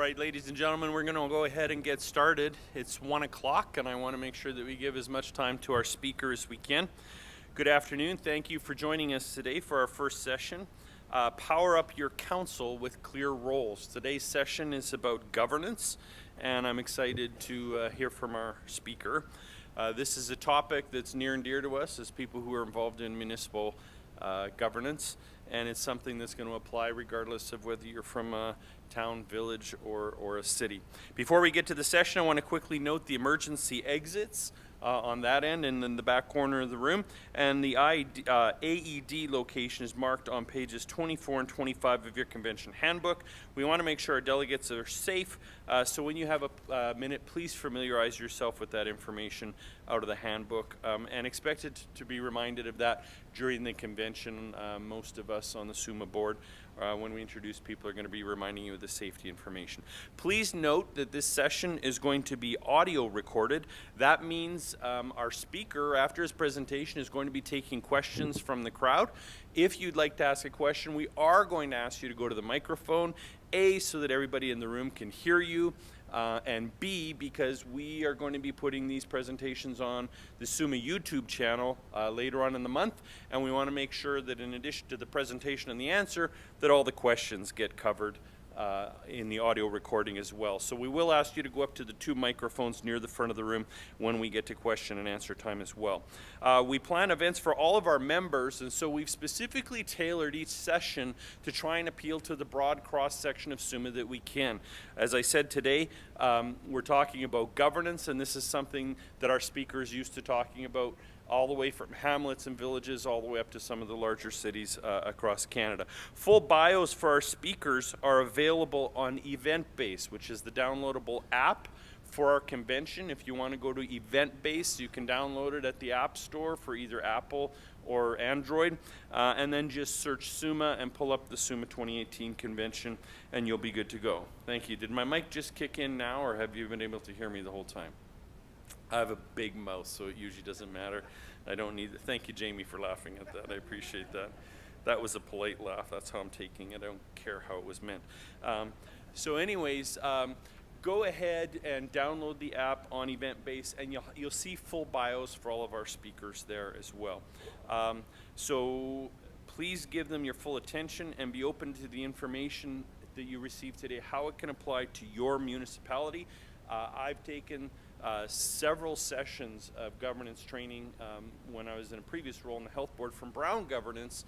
right, ladies and gentlemen, we're going to go ahead and get started. It's 1 o'clock, and I want to make sure that we give as much time to our speaker as we can. Good afternoon. Thank you for joining us today for our first session. Power up your council with clear roles. Today's session is about governance, and I'm excited to hear from our speaker. This is a topic that's near and dear to us as people who are involved in municipal governance, and it's something that's going to apply regardless of whether you're from a town, village, or a city. Before we get to the session, I want to quickly note the emergency exits on that end and in the back corner of the room, and the AED location is marked on pages 24 and 25 of your convention handbook. We want to make sure our delegates are safe, so when you have a minute, please familiarize yourself with that information out of the handbook, and expected to be reminded of that during the convention. Most of us on the SUMA board, when we introduce people, are going to be reminding you of the safety information. Please note that this session is going to be audio recorded. That means our speaker, after his presentation, is going to be taking questions from the crowd. If you'd like to ask a question, we are going to ask you to go to the microphone, A, so that everybody in the room can hear you, and B, because we are going to be putting these presentations on the SUMA YouTube channel later on in the month, and we want to make sure that in addition to the presentation and the answer, that all the questions get covered in the audio recording as well. So we will ask you to go up to the two microphones near the front of the room when we get to question and answer time as well. We plan events for all of our members, and so we've specifically tailored each session to try and appeal to the broad cross-section of SUMA that we can. As I said today, we're talking about governance, and this is something that our speakers used to talking about all the way from hamlets and villages all the way up to some of the larger cities across Canada. Full bios for our speakers are available on Eventbase, which is the downloadable app for our convention. If you want to go to Eventbase, you can download it at the App Store for either Apple or Android, and then just search SUMA and pull up the SUMA 2018 convention, and you'll be good to go. Thank you. Did my mic just kick in now, or have you been able to hear me the whole time? I have a big mouth, so it usually doesn't matter. I don't need it. Thank you, Jamie, for laughing at that. I appreciate that. That was a polite laugh. That's how I'm taking it. I don't care how it was meant. So anyways, go ahead and download the app on Eventbase, and you'll see full bios for all of our speakers there as well. So please give them your full attention and be open to the information that you received today, how it can apply to your municipality. I've taken several sessions of governance training when I was in a previous role in the health board from Brown Governance,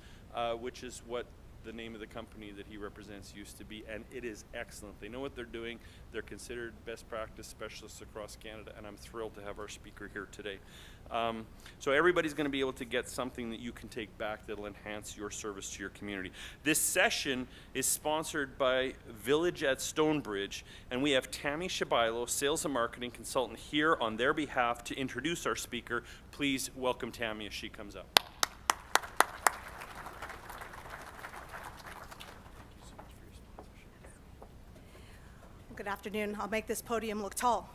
which is what the name of the company that he represents used to be, and it is excellent. They know what they're doing. They're considered best practice specialists across Canada, and I'm thrilled to have our speaker here today. So everybody's going to be able to get something that you can take back that'll enhance your service to your community. This session is sponsored by Village at Stonebridge, and we have Tammy Shabilo, Sales and Marketing Consultant, here on their behalf to introduce our speaker. Please welcome Tammy as she comes up. Good afternoon. I'll make this podium look tall.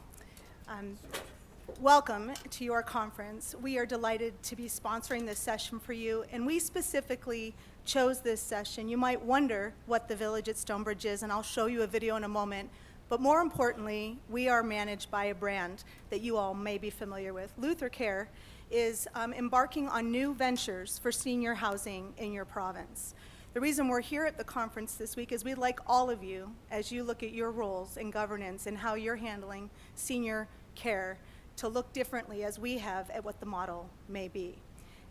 Welcome to your conference. We are delighted to be sponsoring this session for you, and we specifically chose this session. You might wonder what the Village at Stonebridge is, and I'll show you a video in a moment. But more importantly, we are managed by a brand that you all may be familiar with. Luther Care is embarking on new ventures for senior housing in your province. The reason we're here at the conference this week is we'd like all of you, as you look at your roles in governance and how you're handling senior care, to look differently as we have at what the model may be.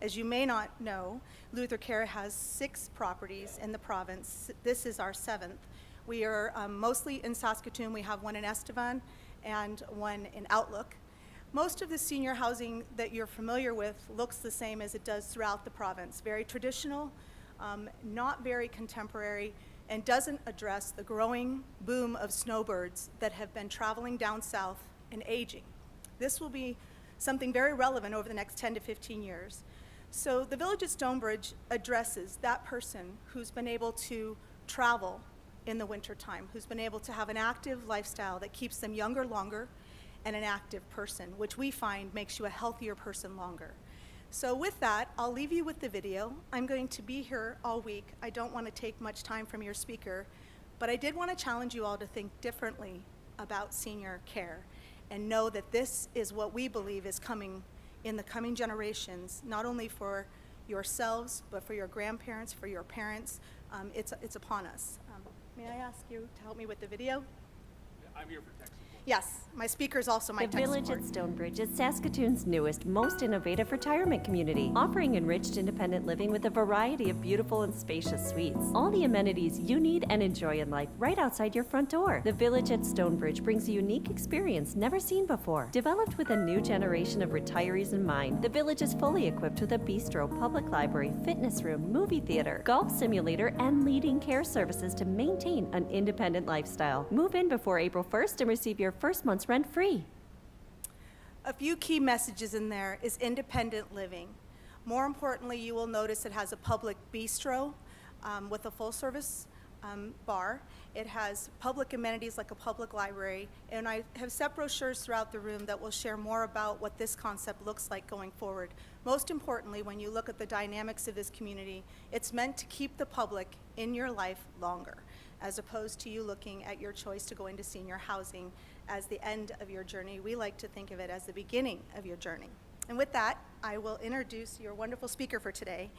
As you may not know, Luther Care has 6 properties in the province. This is our 7th. We are mostly in Saskatoon. We have one in Estevan and one in Outlook. Most of the senior housing that you're familiar with looks the same as it does throughout the province. Very traditional, not very contemporary, and doesn't address the growing boom of snowbirds that have been traveling down south and aging. This will be something very relevant over the next 10 to 15 years. So the Village at Stonebridge addresses that person who's been able to travel in the wintertime, who's been able to have an active lifestyle that keeps them younger longer, and an active person, which we find makes you a healthier person longer. So with that, I'll leave you with the video. I'm going to be here all week. I don't want to take much time from your speaker, But I did want to challenge you all to think differently about senior care and know that this is what we believe is coming in the coming generations, not only for yourselves, but for your grandparents, for your parents. It's upon us. May I ask you to help me with the video? I'm here for tech support. Yes, my speaker is also my The tech Village support. at Stonebridge is Saskatoon's newest, most innovative retirement community, offering enriched independent living with a variety of beautiful and spacious suites. All the amenities you need and enjoy in life right outside your front door. The Village at Stonebridge brings a unique experience never seen before. Developed with a new generation of retirees in mind, the Village is fully equipped with a bistro, public library, fitness room, movie theater, golf simulator, and leading care services to maintain an independent lifestyle. Move in before April 1st and receive your first month's rent free. A few key messages in there is independent living. More importantly, you will notice it has a public bistro with a full-service bar. It has public amenities like a public library, and I have set brochures throughout the room that will share more about what this concept looks like going forward. Most importantly, when you look at the dynamics of this community, it's meant to keep the public in your life longer, as opposed to you looking at your choice to go into senior housing as the end of your journey. We like to think of it as the beginning of your journey. And with that, I will introduce your wonderful speaker for today.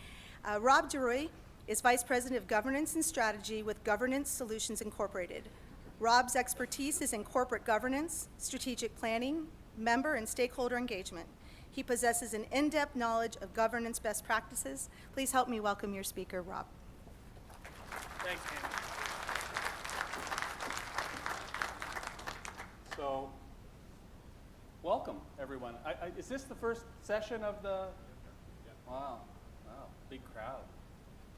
Rob DeRooy is Vice President of Governance and Strategy with Governance Solutions Incorporated. Rob's expertise is in corporate governance, strategic planning, member and stakeholder engagement. He possesses an in-depth knowledge of governance best practices. Please help me welcome your speaker, Rob. Thanks, Andy. So, welcome, everyone. Is this the first session of the? Wow, big crowd.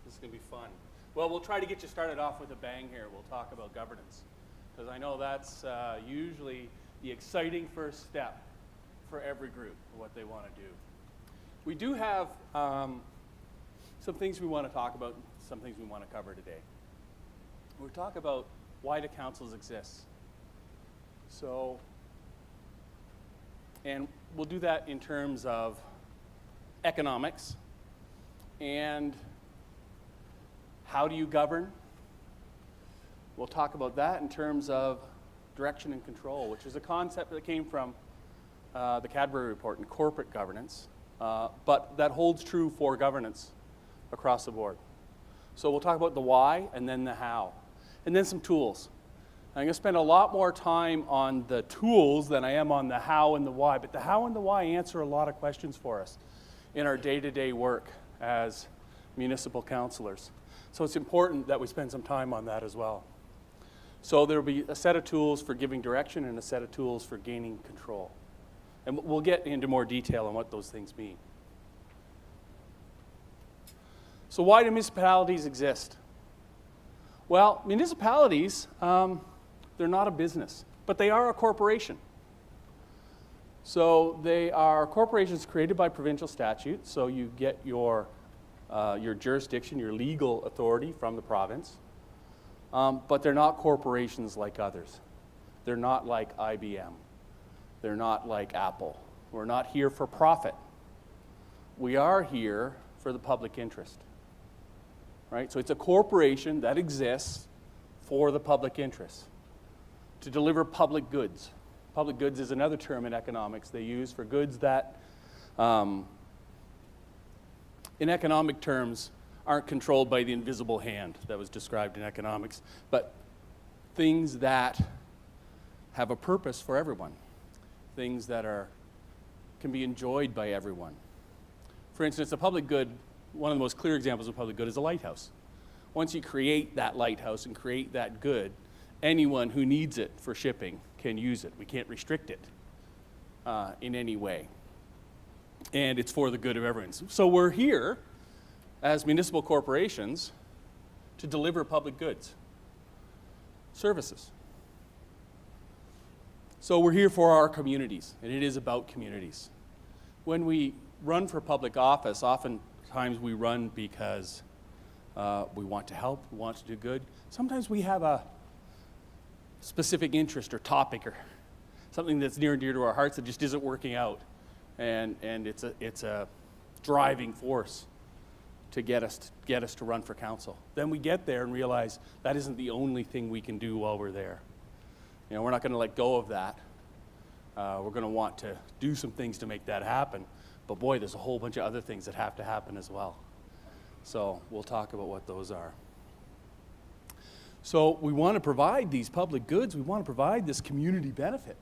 This is going to be fun. Well, we'll try to get you started off with a bang here. We'll talk about governance, because I know that's usually the exciting first step for every group, what they want to do. We do have some things we want to talk about, some things we want to cover today. We'll talk about why do councils exist. So, and we'll do that in terms of economics and how do you govern. We'll talk about that in terms of direction and control, which is a concept that came from the Cadbury report in corporate governance, but that holds true for governance across the board. So we'll talk about the why and then the how, and then some tools. I'm going to spend a lot more time on the tools than I am on the how and the why, but the how and the why answer a lot of questions for us in our day-to-day work as municipal councillors. So it's important that we spend some time on that as well. So there will be a set of tools for giving direction and a set of tools for gaining control. And we'll get into more detail on what those things mean. So why do municipalities exist? Well, municipalities, they're not a business, but they are a corporation. So they are corporations created by provincial statute, so you get your jurisdiction, your legal authority from the province, but they're not corporations like others. They're not like IBM. They're not like Apple. We're not here for profit. We are here for the public interest, right? So it's a corporation that exists for the public interest, to deliver public goods. Public goods is another term in economics they use for goods that, in economic terms, aren't controlled by the invisible hand that was described in economics, but things that have a purpose for everyone, things that can be enjoyed by everyone. For instance, a public good, one of the most clear examples of public good is a lighthouse. Once you create that lighthouse and create that good, anyone who needs it for shipping can use it. We can't restrict it in any way. And it's for the good of everyone. So we're here as municipal corporations to deliver public goods, services. So we're here for our communities, and it is about communities. When we run for public office, oftentimes we run because we want to help, we want to do good. Sometimes we have a specific interest or topic or something that's near and dear to our hearts that just isn't working out, and it's a driving force to get us to run for council. Then we get there and realize that isn't the only thing we can do while we're there. You know, we're not going to let go of that. We're going to want to do some things to make that happen. But boy, there's a whole bunch of other things that have to happen as well. So we'll talk about what those are. So we want to provide these public goods. We want to provide this community benefit.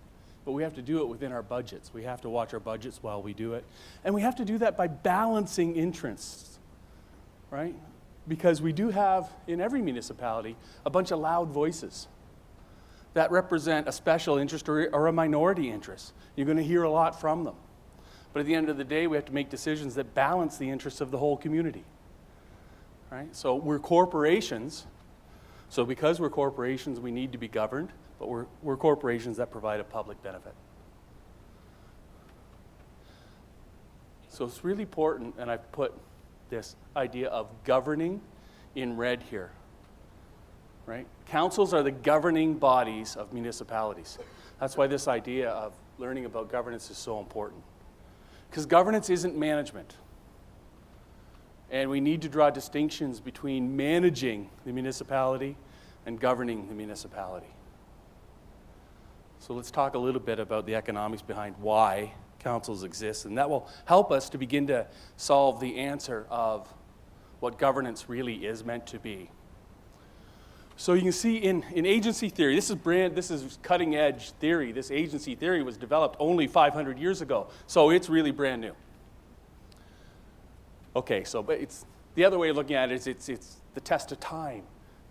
But we have to do it within our budgets. We have to watch our budgets while we do it. And we have to do that by balancing interests, right? Because we do have, in every municipality, a bunch of loud voices that represent a special interest or a minority interest. You're going to hear a lot from them. But at the end of the day, we have to make decisions that balance the interests of the whole community, right? So we're corporations. So because we're corporations, we need to be governed, but we're corporations that provide a public benefit. So it's really important, and I've put this idea of governing in red here, right? Councils are the governing bodies of municipalities. That's why this idea of learning about governance is so important. Because governance isn't management. And we need to draw distinctions between managing the municipality and governing the municipality. So let's talk a little bit about the economics behind why councils exist, and that will help us to begin to solve the answer of what governance really is meant to be. So you can see in agency theory, this is cutting edge theory. This agency theory was developed only 500 years ago, so it's really brand new. Okay, so but it's the other way of looking at it is it's the test of time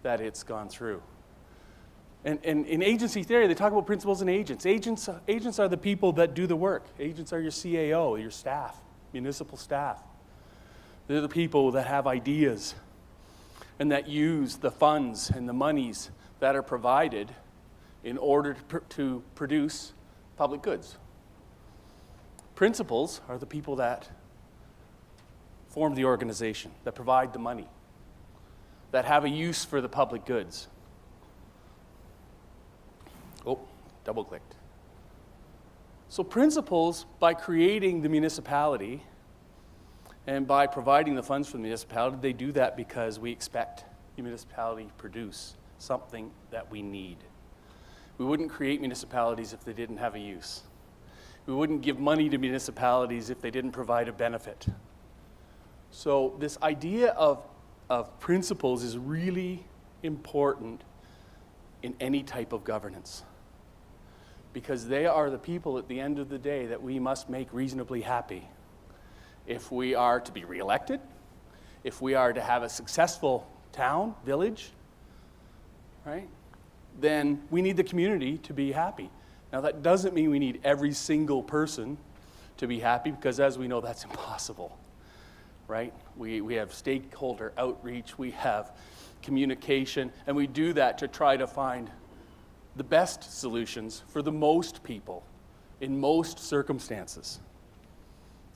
that it's gone through. And in agency theory, they talk about principals and agents. Agents are the people that do the work. Agents are your CAO, your staff, municipal staff. They're the people that have ideas and that use the funds and the monies that are provided in order to produce public goods. Principals are the people that form the organization, that provide the money, that have a use for the public goods. Oh, double-clicked. So principals, by creating the municipality and by providing the funds for the municipality, they do that because we expect the municipality to produce something that we need. We wouldn't create municipalities if they didn't have a use. We wouldn't give money to municipalities if they didn't provide a benefit. So this idea of principles is really important in any type of governance, because they are the people at the end of the day that we must make reasonably happy. If we are to be reelected, if we are to have a successful town, village, right, then we need the community to be happy. Now that doesn't mean we need every single person to be happy, because as we know, that's impossible, right? We have stakeholder outreach, we have communication, and we do that to try to find the best solutions for the most people in most circumstances.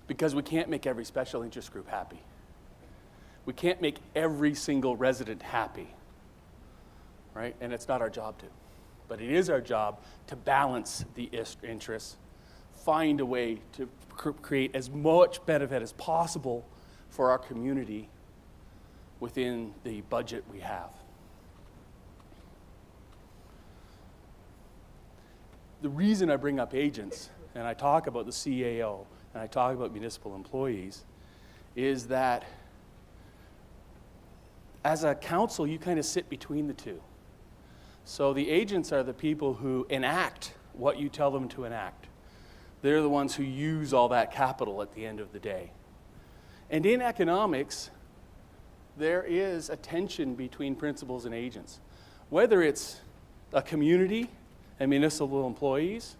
Because we can't make every special interest group happy. We can't make every single resident happy, right? And it's not our job to. But it is our job to balance the interests, find a way to create as much benefit as possible for our community within the budget we have. The reason I bring up agents, and I talk about the CAO, and I talk about municipal employees, is that as a council, you kind of sit between the two. So the agents are the people who enact what you tell them to enact. They're the ones who use all that capital at the end of the day. And in economics, there is a tension between principals and agents. Whether it's a community and municipal employees,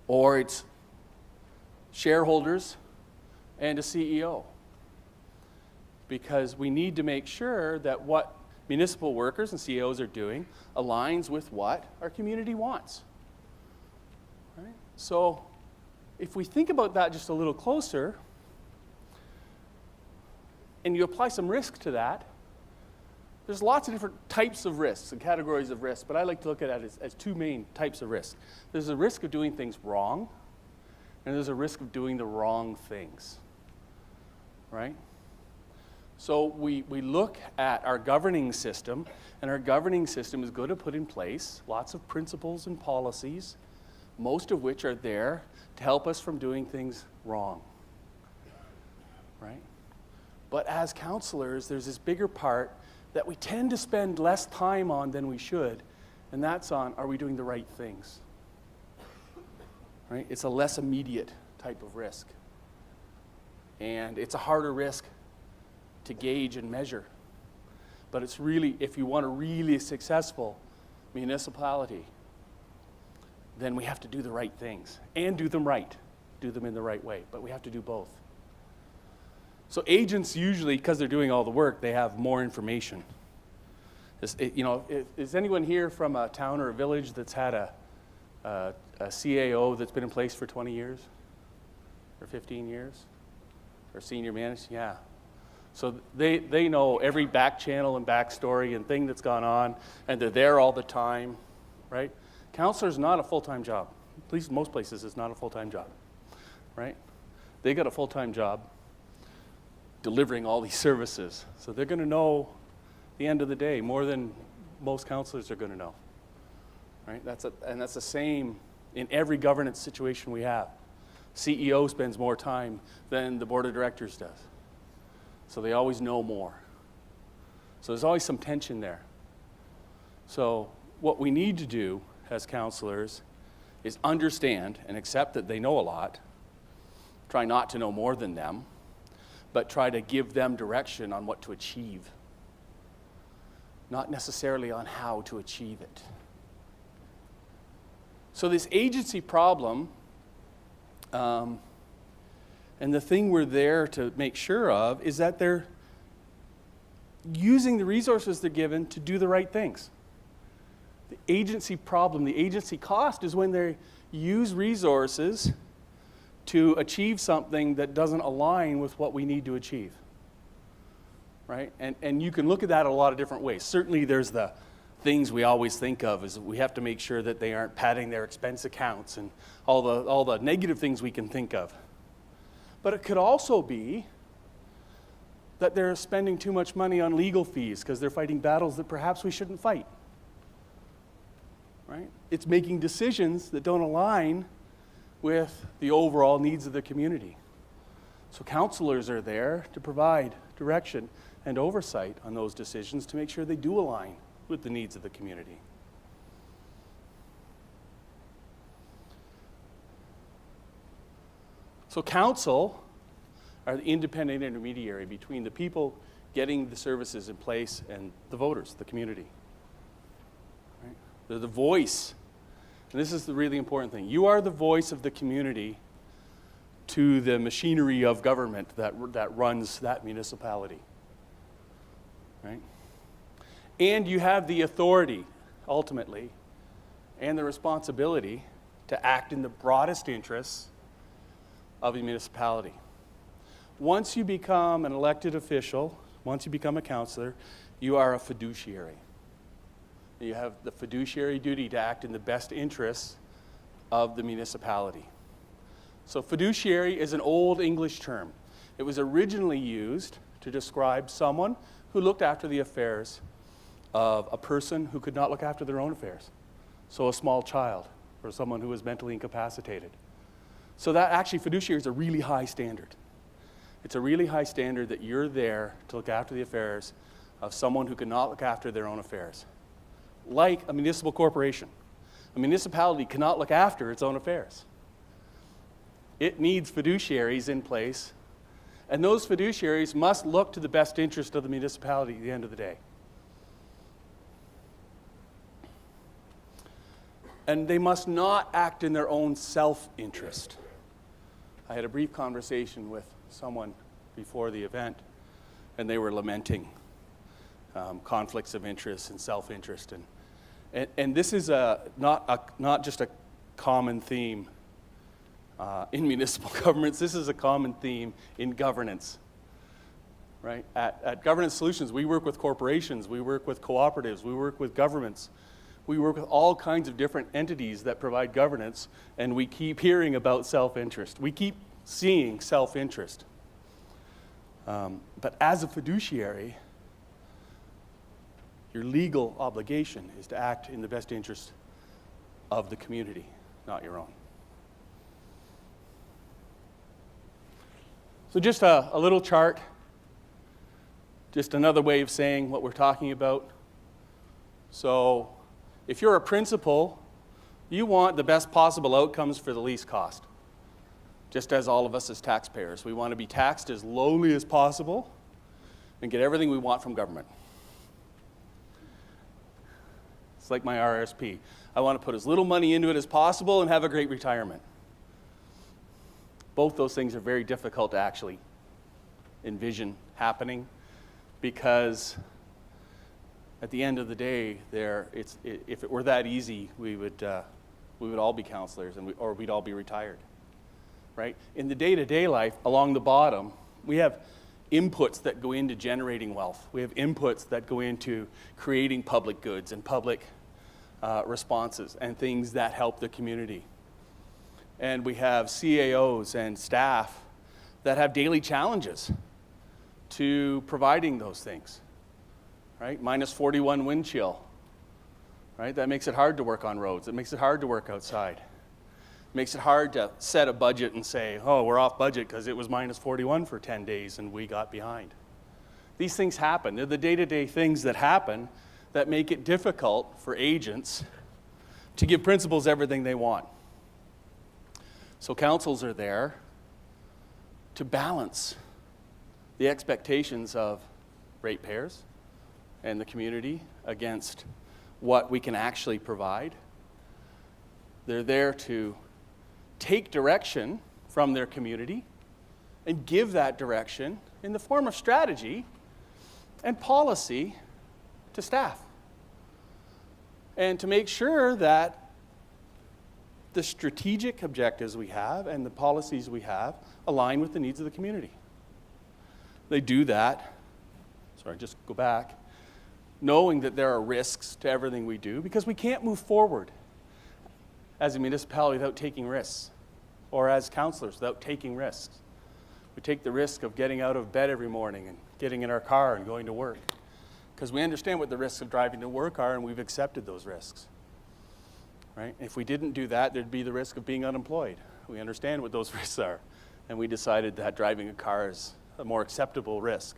or it's shareholders and a CEO. Because we need to make sure that what municipal workers and CEOs are doing aligns with what our community wants. Right? So if we think about that just a little closer, and you apply some risk to that, there's lots of different types of risks and categories of risks, but I like to look at it as two main types of risk. There's a risk of doing things wrong, and there's a risk of doing the wrong things, right? So we look at our governing system, and our governing system is going to put in place lots of principles and policies, most of which are there to help us from doing things wrong, right? But as counselors, there's this bigger part that we tend to spend less time on than we should, and that's on, are we doing the right things? Right? It's a less immediate type of risk. And it's a harder risk to gauge and measure. But it's really, if you want a really successful municipality, then we have to do the right things and do them right. Do them in the right way, but we have to do both. So agents usually, because they're doing all the work, they have more information. Is anyone here from a town or a village that's had a CAO that's been in place for 20 years or 15 years? Or senior manager? Yeah. So they know every back channel and backstory and thing that's gone on, and they're there all the time, right? Counselor's not a full-time job. At least most places it's not a full-time job, right? They got a full-time job delivering all these services. So they're going to know at the end of the day more than most counselors are going to know, right? And that's the same in every governance situation we have. CEO spends more time than the board of directors does. So they always know more. So there's always some tension there. So what we need to do as counselors is understand and accept that they know a lot, try not to know more than them, but try to give them direction on what to achieve, not necessarily on how to achieve it. So this agency problem, and the thing we're there to make sure of is that they're using the resources they're given to do the right things. The agency problem, the agency cost is when they use resources to achieve something that doesn't align with what we need to achieve, right? And you can look at that a lot of different ways. Certainly there's the things we always think of is we have to make sure that they aren't padding their expense accounts and all the negative things we can think of. But it could also be that they're spending too much money on legal fees because they're fighting battles that perhaps we shouldn't fight, right? It's making decisions that don't align with the overall needs of the community. So counselors are there to provide direction and oversight on those decisions to make sure they do align with the needs of the community. So council are the independent intermediary between the people getting the services in place and the voters, the community. Right? They're the voice. And this is the really important thing. You are the voice of the community to the machinery of government that runs that municipality. Right? And you have the authority, ultimately, and the responsibility to act in the broadest interests of a municipality. Once you become an elected official, once you become a councillor, you are a fiduciary. You have the fiduciary duty to act in the best interests of the municipality. So fiduciary is an old English term. It was originally used to describe someone who looked after the affairs of a person who could not look after their own affairs. So a small child or someone who was mentally incapacitated. So that actually, fiduciary is a really high standard. It's a really high standard that you're there to look after the affairs of someone who cannot look after their own affairs. Like a municipal corporation. A municipality cannot look after its own affairs. It needs fiduciaries in place, and those fiduciaries must look to the best interest of the municipality at the end of the day. And they must not act in their own self-interest. I had a brief conversation with someone before the event, and they were lamenting conflicts of interest and self-interest. And this is not just a common theme in municipal governments. This is a common theme in governance. Right? At Governance Solutions, we work with corporations, we work with cooperatives, we work with governments. We work with all kinds of different entities that provide governance, and we keep hearing about self-interest. We keep seeing self-interest. But as a fiduciary, your legal obligation is to act in the best interest of the community, not your own. So just a little chart, just another way of saying what we're talking about. So if you're a principal, you want the best possible outcomes for the least cost, just as all of us as taxpayers. We want to be taxed as lowly as possible and get everything we want from government. It's like my RRSP. I want to put as little money into it as possible and have a great retirement. Both those things are very difficult to actually envision happening, because at the end of the day, if it were that easy, we would all be counselors, or we'd all be retired, right? In the day-to-day life, along the bottom, we have inputs that go into generating wealth. We have inputs that go into creating public goods and public responses and things that help the community. And we have CAOs and staff that have daily challenges to providing those things, right? Minus 41 wind chill, right? That makes it hard to work on roads. It makes it hard to work outside. It makes it hard to set a budget and say, oh, we're off budget because it was minus 41 for 10 days and we got behind. These things happen. They're the day-to-day things that happen that make it difficult for agents to give principals everything they want. So councils are there to balance the expectations of ratepayers and the community against what we can actually provide. They're there to take direction from their community and give that direction in the form of strategy and policy to staff, and to make sure that the strategic objectives we have and the policies we have align with the needs of the community. They do that, just go back, knowing that there are risks to everything we do, because we can't move forward as a municipality without taking risks, or as councillors without taking risks. We take the risk of getting out of bed every morning and getting in our car and going to work, because we understand what the risks of driving to work are, and we've accepted those risks. Right? If we didn't do that, there'd be the risk of being unemployed. We understand what those risks are, and we decided that driving a car is a more acceptable risk.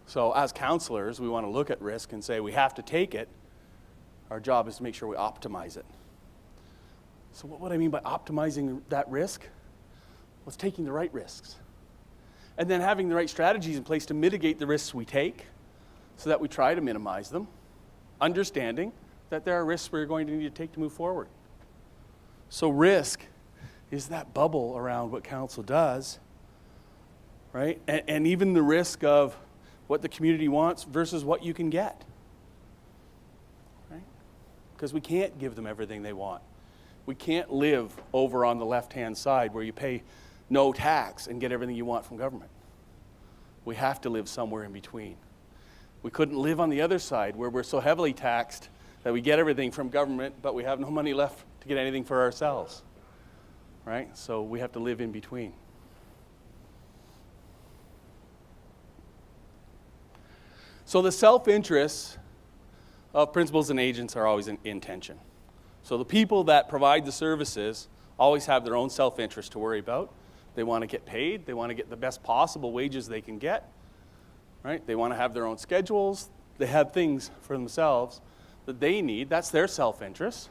So as counselors, we want to look at risk and say we have to take it. Our job is to make sure we optimize it. So what I mean by optimizing that risk? Well, it's taking the right risks, and then having the right strategies in place to mitigate the risks we take so that we try to minimize them, understanding that there are risks we're going to need to take to move forward. So risk is that bubble around what council does, right? And even the risk of what the community wants versus what you can get, right? Because we can't give them everything they want. We can't live over on the left-hand side where you pay no tax and get everything you want from government. We have to live somewhere in between. We couldn't live on the other side where we're so heavily taxed that we get everything from government, but we have no money left to get anything for ourselves, right? So we have to live in between. So the self-interests of principals and agents are always in tension. So the people that provide the services always have their own self-interest to worry about. They want to get paid. They want to get the best possible wages they can get, right? They want to have their own schedules. They have things for themselves that they need. That's their self-interest.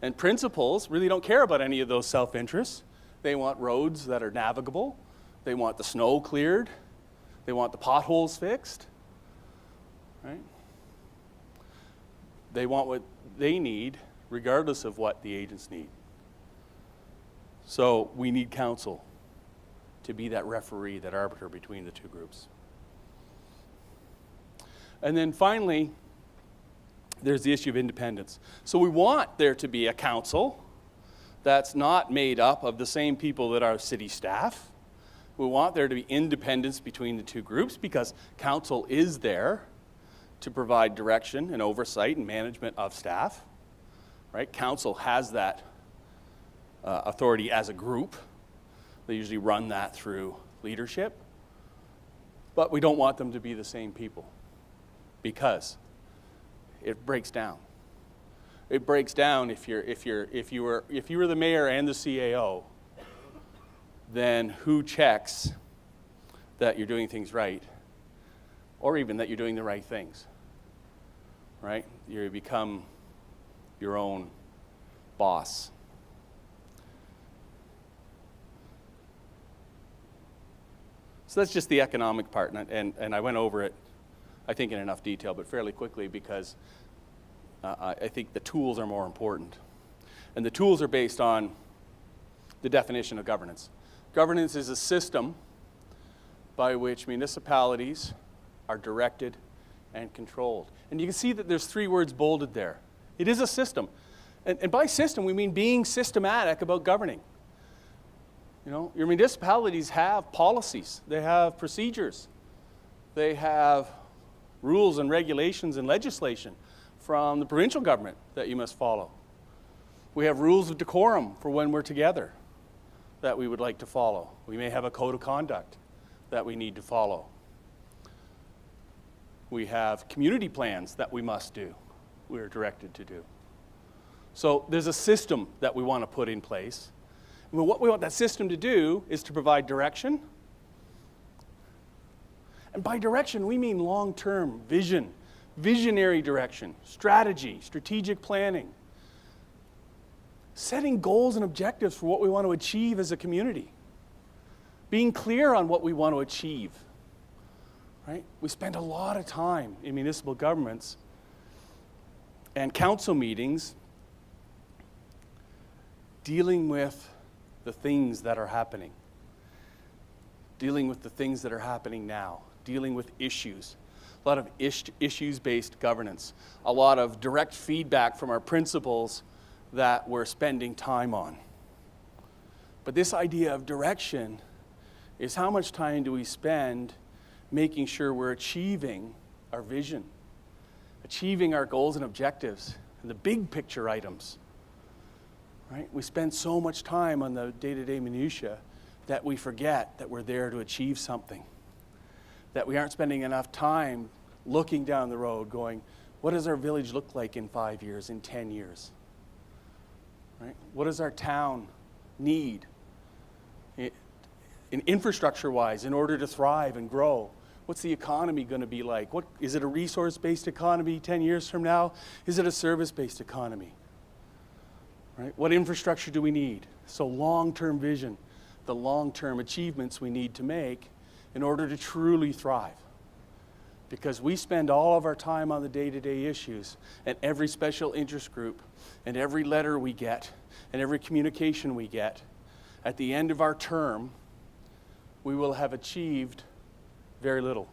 And principals really don't care about any of those self-interests. They want roads that are navigable. They want the snow cleared. They want the potholes fixed, right? They want what they need regardless of what the agents need. So we need counsel to be that referee, that arbiter between the two groups. And then finally, there's the issue of independence. So we want there to be a council that's not made up of the same people that are city staff. We want there to be independence between the two groups, because council is there to provide direction and oversight and management of staff, right? Council has that authority as a group. They usually run that through leadership. But we don't want them to be the same people because it breaks down. It breaks down if you were the mayor and the CAO, then who checks that you're doing things right, or even that you're doing the right things, right? You become your own boss. So that's just the economic part, and I went over it, I think, in enough detail, but fairly quickly because I think the tools are more important. And the tools are based on the definition of governance. Governance is a system by which municipalities are directed and controlled. And you can see that there's 3 words bolded there. It is a system. And by system, we mean being systematic about governing. You know, your municipalities have policies, they have procedures, they have rules and regulations and legislation from the provincial government that you must follow. We have rules of decorum for when we're together that we would like to follow. We may have a code of conduct that we need to follow. We have community plans that we must do, we're directed to do. So there's a system that we want to put in place. Well, what we want that system to do is to provide direction. And by direction, we mean long-term vision, visionary direction, strategy, strategic planning, setting goals and objectives for what we want to achieve as a community, being clear on what we want to achieve, right? We spend a lot of time in municipal governments and council meetings dealing with the things that are happening, dealing with the things that are happening now, dealing with issues, a lot of issues-based governance, a lot of direct feedback from our principals that we're spending time on. But this idea of direction is how much time do we spend making sure we're achieving our vision, achieving our goals and objectives, and the big picture items. Right? We spend so much time on the day-to-day minutiae that we forget that we're there to achieve something. That we aren't spending enough time looking down the road going, what does our village look like in 5 years, in 10 years? Right? What does our town need in infrastructure-wise in order to thrive and grow? What's the economy going to be like? Is it a resource-based economy 10 years from now? Is it a service-based economy? Right? What infrastructure do we need? So long-term vision, the long-term achievements we need to make in order to truly thrive. Because we spend all of our time on the day-to-day issues, and every special interest group, and every letter we get, and every communication we get, at the end of our term, we will have achieved very little.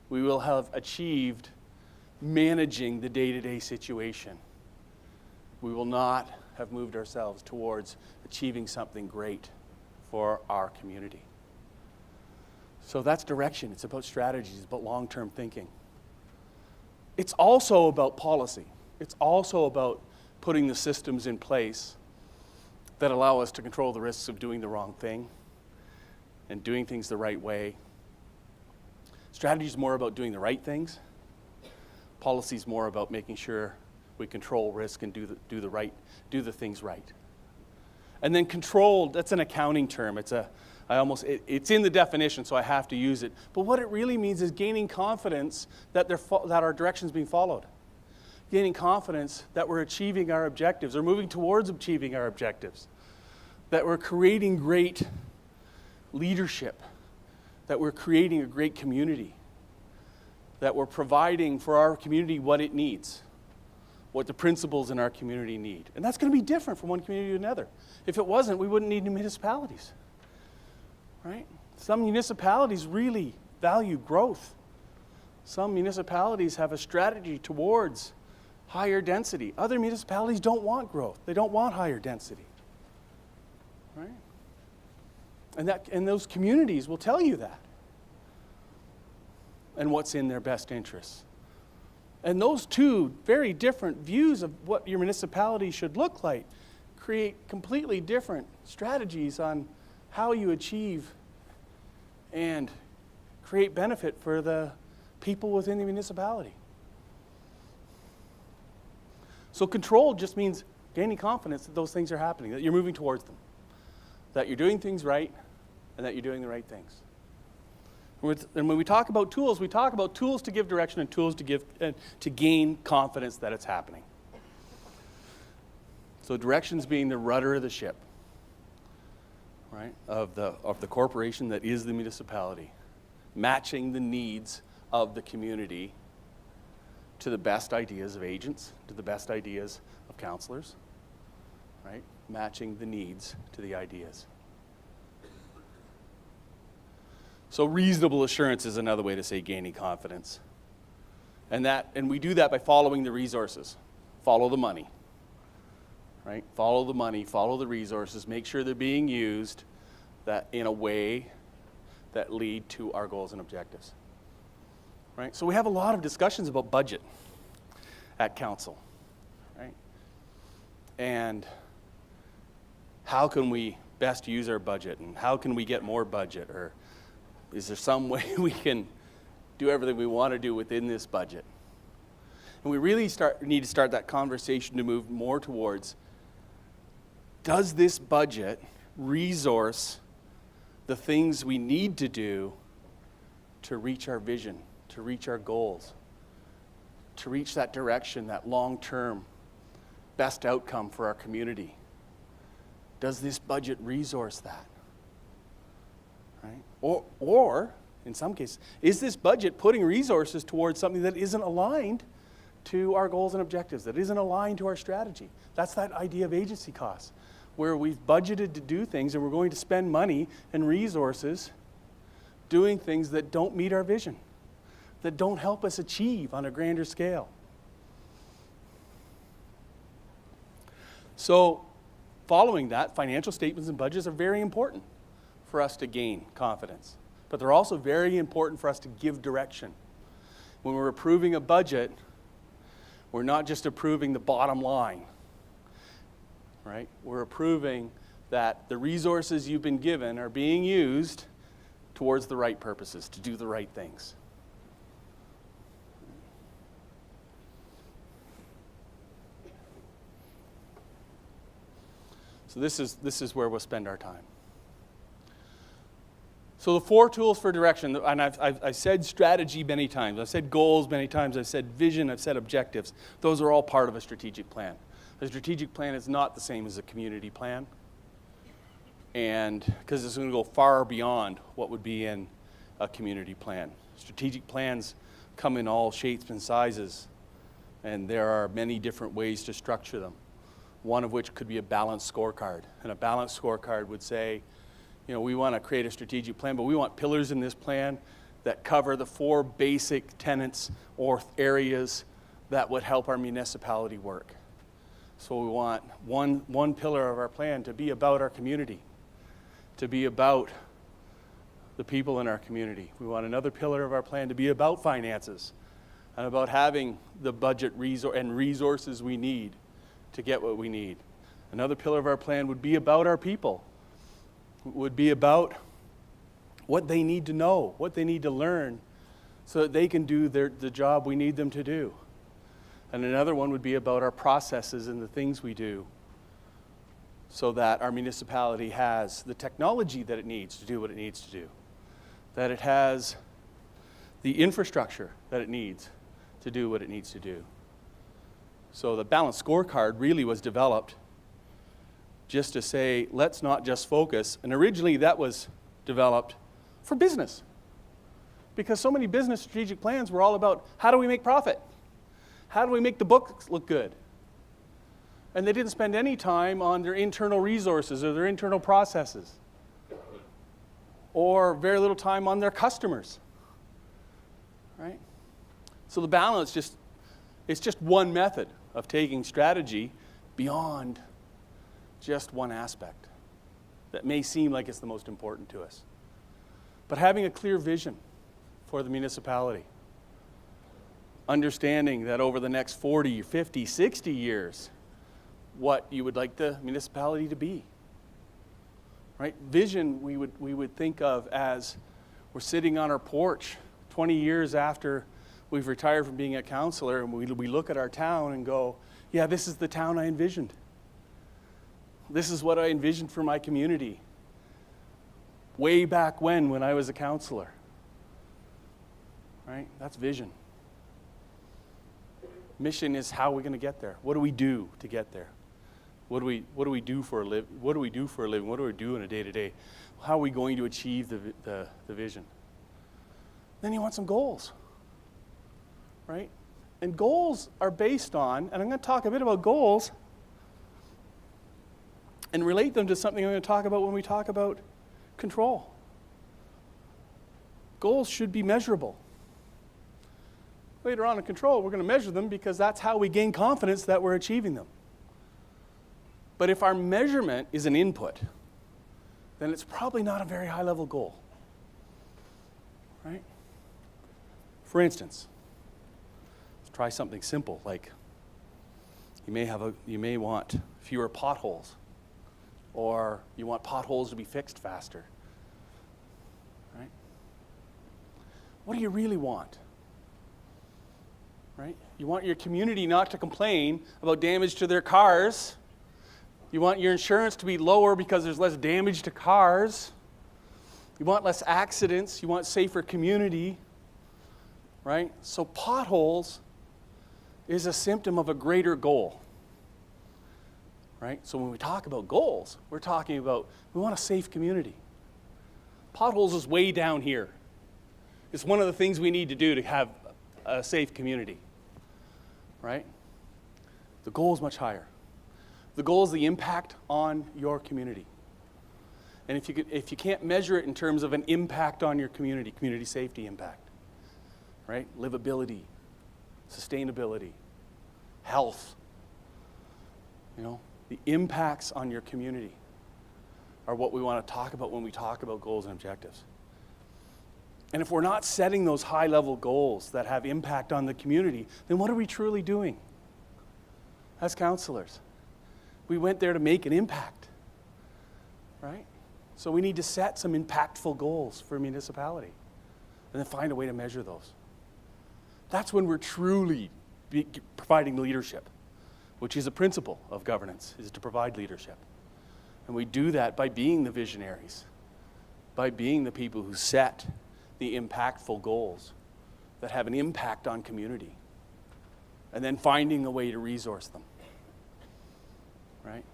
We will have achieved managing the day-to-day situation. We will not have moved ourselves towards achieving something great for our community. So that's direction. It's about strategies. It's about long-term thinking. It's also about policy. It's also about putting the systems in place that allow us to control the risks of doing the wrong thing and doing things the right way. Strategy is more about doing the right things. Policy is more about making sure we control risk and do the things right. And then controlled, that's an accounting term. It's in the definition, so I have to use it. But what it really means is gaining confidence that our direction is being followed. Gaining confidence that we're achieving our objectives or moving towards achieving our objectives. That we're creating great leadership. That we're creating a great community. That we're providing for our community what it needs. What the principals in our community need. And that's going to be different from one community to another. If it wasn't, we wouldn't need new municipalities. Right? Some municipalities really value growth. Some municipalities have a strategy towards higher density. Other municipalities don't want growth. They don't want higher density. Right? And those communities will tell you that. And what's in their best interests. And those two very different views of what your municipality should look like create completely different strategies on how you achieve and create benefit for the people within the municipality. So control just means gaining confidence that those things are happening, that you're moving towards them, that you're doing things right, and that you're doing the right things. And when we talk about tools to give direction and tools to gain confidence that it's happening. So directions being the rudder of the ship, right, of the corporation that is the municipality, matching the needs of the community to the best ideas of agents, to the best ideas of councillors, right? Matching the needs to the ideas. So reasonable assurance is another way to say gaining confidence. And we do that by following the resources. Follow the money, right? Follow the money, follow the resources, make sure they're being used that in a way that lead to our goals and objectives. Right? So we have a lot of discussions about budget at council, right? And how can we best use our budget, and how can we get more budget, or is there some way we can do everything we want to do within this budget? And we really need to start that conversation to move more towards, does this budget resource the things we need to do to reach our vision, to reach our goals, to reach that direction, that long-term best outcome for our community? Does this budget resource that? Right? Or, in some cases, is this budget putting resources towards something that isn't aligned to our goals and objectives, that isn't aligned to our strategy? That's that idea of agency costs, where we've budgeted to do things and we're going to spend money and resources doing things that don't meet our vision, that don't help us achieve on a grander scale. So, following that, financial statements and budgets are very important for us to gain confidence. But they're also very important for us to give direction. When we're approving a budget, we're not just approving the bottom line, right? We're approving that the resources you've been given are being used towards the right purposes, to do the right things. So this is where we'll spend our time. So the 4 tools for direction, and I've said strategy many times, I've said goals many times, I've said vision, I've said objectives. Those are all part of a strategic plan. A strategic plan is not the same as a community plan, and because it's going to go far beyond what would be in a community plan. Strategic plans come in all shapes and sizes, and there are many different ways to structure them. One of which could be a balanced scorecard, and a balanced scorecard would say, you know, we want to create a strategic plan, but we want pillars in this plan that cover the 4 basic tenets or areas that would help our municipality work. So we want one pillar of our plan to be about our community, to be about the people in our community. We want another pillar of our plan to be about finances and about having the budget and resources we need to get what we need. Another pillar of our plan would be about our people, would be about what they need to know, what they need to learn, so that they can do the job we need them to do. And another one would be about our processes and the things we do, so that our municipality has the technology that it needs to do what it needs to do, that it has the infrastructure that it needs to do what it needs to do. So the balanced scorecard really was developed just to say, let's not just focus. And originally that was developed for business, because so many business strategic plans were all about, how do we make profit? How do we make the books look good? And they didn't spend any time on their internal resources or their internal processes, or very little time on their customers, right? So the balance it's just one method of taking strategy beyond just one aspect that may seem like it's the most important to us. But having a clear vision for the municipality, understanding that over the next 40, 50, 60 years, what you would like the municipality to be. Right? Vision we would think of as We're sitting on our porch 20 years after we've retired from being a councillor, and we look at our town and go, yeah, this is the town I envisioned. This is what I envisioned for my community way back when I was a councillor. Right? That's vision. Mission is how we're going to get there. What do we do to get there? What do we do for a living? What do we do for a living? What do we do in a day-to-day? How are we going to achieve the vision? Then you want some goals, right? And goals are based on, and I'm going to talk a bit about goals and relate them to something I'm going to talk about when we talk about control. Goals should be measurable. Later on in control, we're going to measure them because that's how we gain confidence that we're achieving them. But if our measurement is an input, then it's probably not a very high-level goal, right? For instance, let's try something simple, like you may want fewer potholes, or you want potholes to be fixed faster, right? What do you really want? Right? You want your community not to complain about damage to their cars. You want your insurance to be lower because there's less damage to cars. You want less accidents. You want safer community. Right? So potholes is a symptom of a greater goal. Right? So when we talk about goals, we're talking about we want a safe community. Potholes is way down here. It's one of the things we need to do to have a safe community. Right? The goal is much higher. The goal is the impact on your community. And if you can't measure it in terms of an impact on your community safety impact, right? Livability, sustainability, health, the impacts on your community are what we want to talk about when we talk about goals and objectives. And if we're not setting those high-level goals that have impact on the community, then what are we truly doing as councillors? We went there to make an impact, right? So we need to set some impactful goals for a municipality and then find a way to measure those. That's when we're truly providing leadership, which is a principle of governance, is to provide leadership. And we do that by being the visionaries, by being the people who set the impactful goals that have an impact on community, and then finding a way to resource them, right?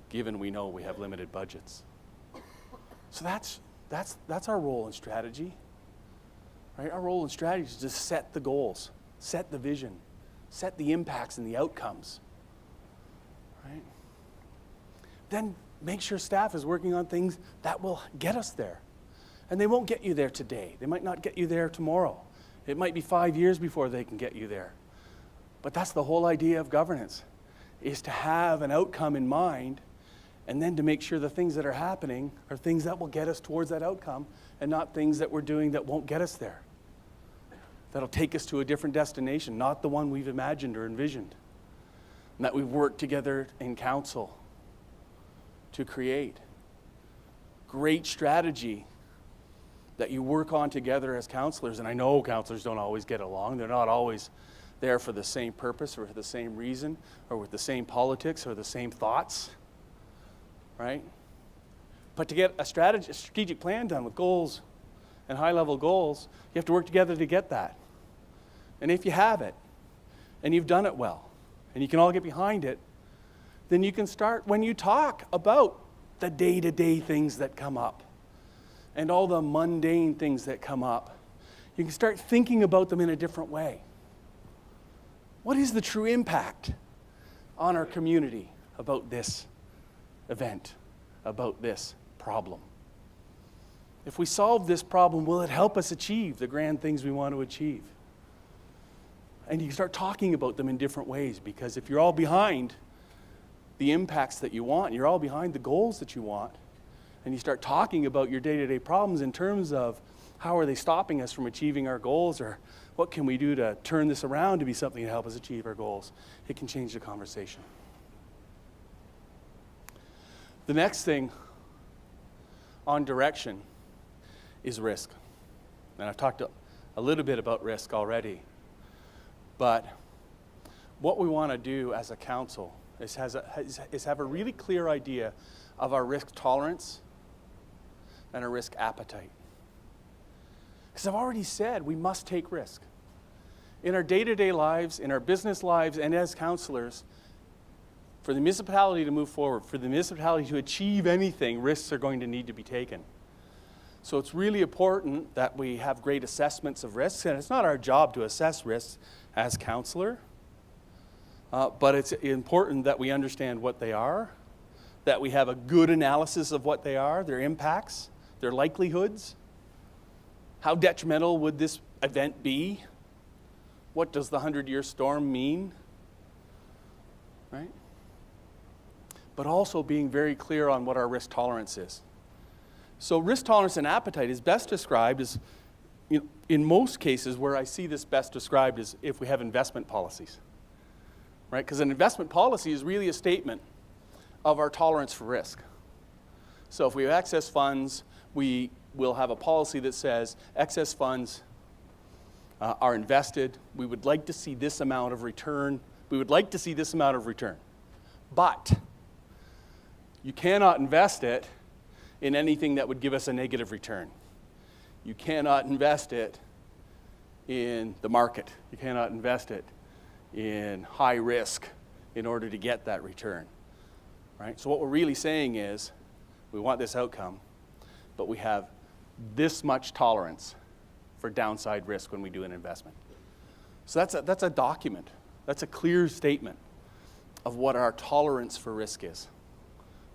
Given we know we have limited budgets. So that's our role in strategy, right? Our role in strategy is to set the goals, set the vision, set the impacts and the outcomes, right? Then make sure staff is working on things that will get us there. And they won't get you there today. They might not get you there tomorrow. It might be 5 years before they can get you there. But that's the whole idea of governance, is to have an outcome in mind and then to make sure the things that are happening are things that will get us towards that outcome and not things that we're doing that won't get us there. That'll take us to a different destination, not the one we've imagined or envisioned, and that we've worked together in council to create. Great strategy that you work on together as councillors. And I know councillors don't always get along. They're not always there for the same purpose or for the same reason or with the same politics or the same thoughts, right? But to get a strategic plan done with goals and high-level goals, you have to work together to get that. And if you have it, and you've done it well, and you can all get behind it, then you can start, when you talk about the day-to-day things that come up, and all the mundane things that come up, you can start thinking about them in a different way. What is the true impact on our community about this event, about this problem? If we solve this problem, will it help us achieve the grand things we want to achieve? And you start talking about them in different ways, because if you're all behind the impacts that you want, you're all behind the goals that you want, and you start talking about your day-to-day problems in terms of how are they stopping us from achieving our goals, or what can we do to turn this around to be something to help us achieve our goals, it can change the conversation. The next thing on direction is risk. And I've talked a little bit about risk already. But what we want to do as a council is have a really clear idea of our risk tolerance and our risk appetite. Because I've already said we must take risk. In our day-to-day lives, in our business lives, and as councillors, for the municipality to move forward, for the municipality to achieve anything, risks are going to need to be taken. So it's really important that we have great assessments of risks, and it's not our job to assess risks as councillor, but it's important that we understand what they are, that we have a good analysis of what they are, their impacts, their likelihoods. How detrimental would this event be? What does the 100-year storm mean? Right? But also being very clear on what our risk tolerance is. So risk tolerance and appetite is best described as, in most cases where I see this best described is if we have investment policies. Right? Because an investment policy is really a statement of our tolerance for risk. So if we have excess funds, we will have a policy that says excess funds are invested. We would like to see this amount of return. We would like to see this amount of return. But you cannot invest it in anything that would give us a negative return. You cannot invest it in the market. You cannot invest it in high risk in order to get that return. Right? So what we're really saying is we want this outcome, but we have this much tolerance for downside risk when we do an investment. So that's a document. That's a clear statement of what our tolerance for risk is,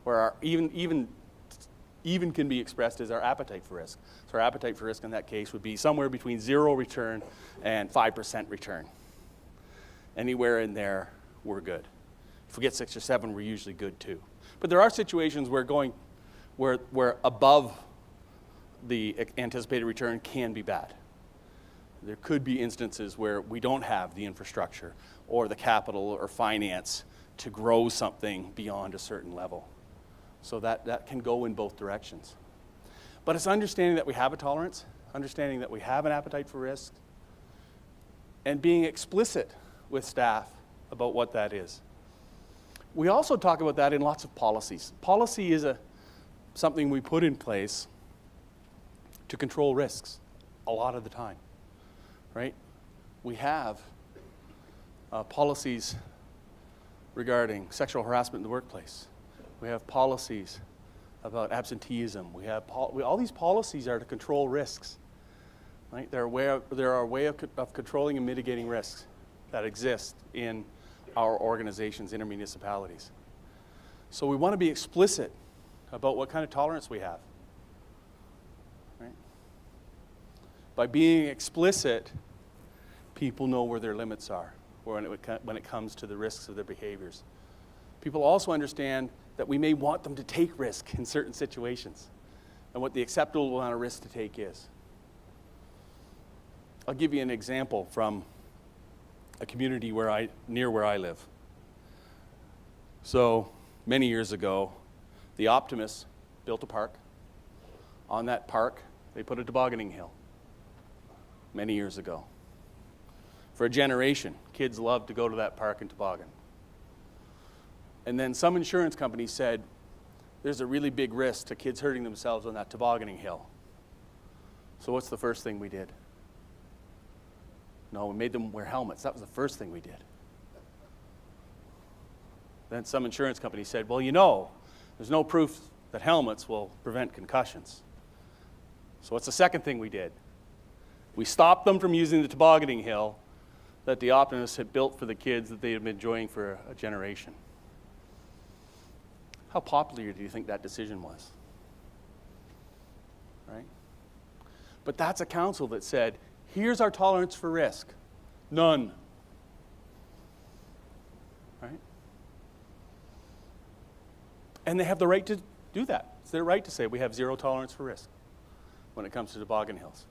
where our even can be expressed as our appetite for risk. So our appetite for risk in that case would be somewhere between 0 return and 5% return. Anywhere in there, we're good. If we get 6 or 7, we're usually good too. But there are situations where above the anticipated return can be bad. There could be instances where we don't have the infrastructure or the capital or finance to grow something beyond a certain level. So that can go in both directions. But it's understanding that we have a tolerance, understanding that we have an appetite for risk, and being explicit with staff about what that is. We also talk about that in lots of policies. Policy is something we put in place to control risks a lot of the time, right? We have policies regarding sexual harassment in the workplace. We have policies about absenteeism. We have all these policies are to control risks, right? They're a way of controlling and mitigating risks that exist in our organizations, in our municipalities. So we want to be explicit about what kind of tolerance we have. Right? By being explicit, people know where their limits are when it comes to the risks of their behaviors. People also understand that we may want them to take risk in certain situations and what the acceptable amount of risk to take is. I'll give you an example from a community near where I live. So many years ago, the Optimists built a park. On that park, they put a tobogganing hill many years ago. For a generation, kids loved to go to that park and toboggan. And then some insurance company said, there's a really big risk to kids hurting themselves on that tobogganing hill. So what's the first thing we did? No, we made them wear helmets. That was the first thing we did. Then some insurance company said, well, there's no proof that helmets will prevent concussions. So what's the second thing we did? We stopped them from using the tobogganing hill that the Optimists had built for the kids that they had been enjoying for a generation. How popular do you think that decision was? Right? But that's a council that said, here's our tolerance for risk. None. Right? And they have the right to do that. It's their right to say we have 0 tolerance for risk when it comes to toboggan hills.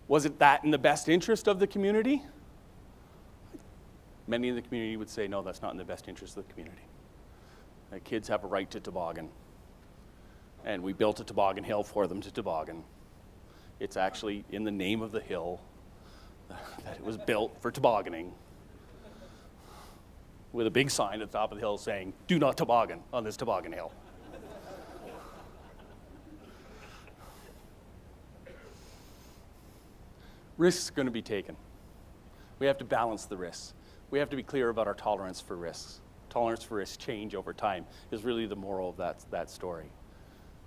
Was it that in the best interest of the community? Many in the community would say, no, that's not in the best interest of the community. That kids have a right to toboggan. And we built a toboggan hill for them to toboggan. It's actually in the name of the hill that it was built for tobogganing, with a big sign at the top of the hill saying, "Do not toboggan on this toboggan hill." Risks are going to be taken. We have to balance the risks. We have to be clear about our tolerance for risks. Tolerance for risks change over time is really the moral of that story.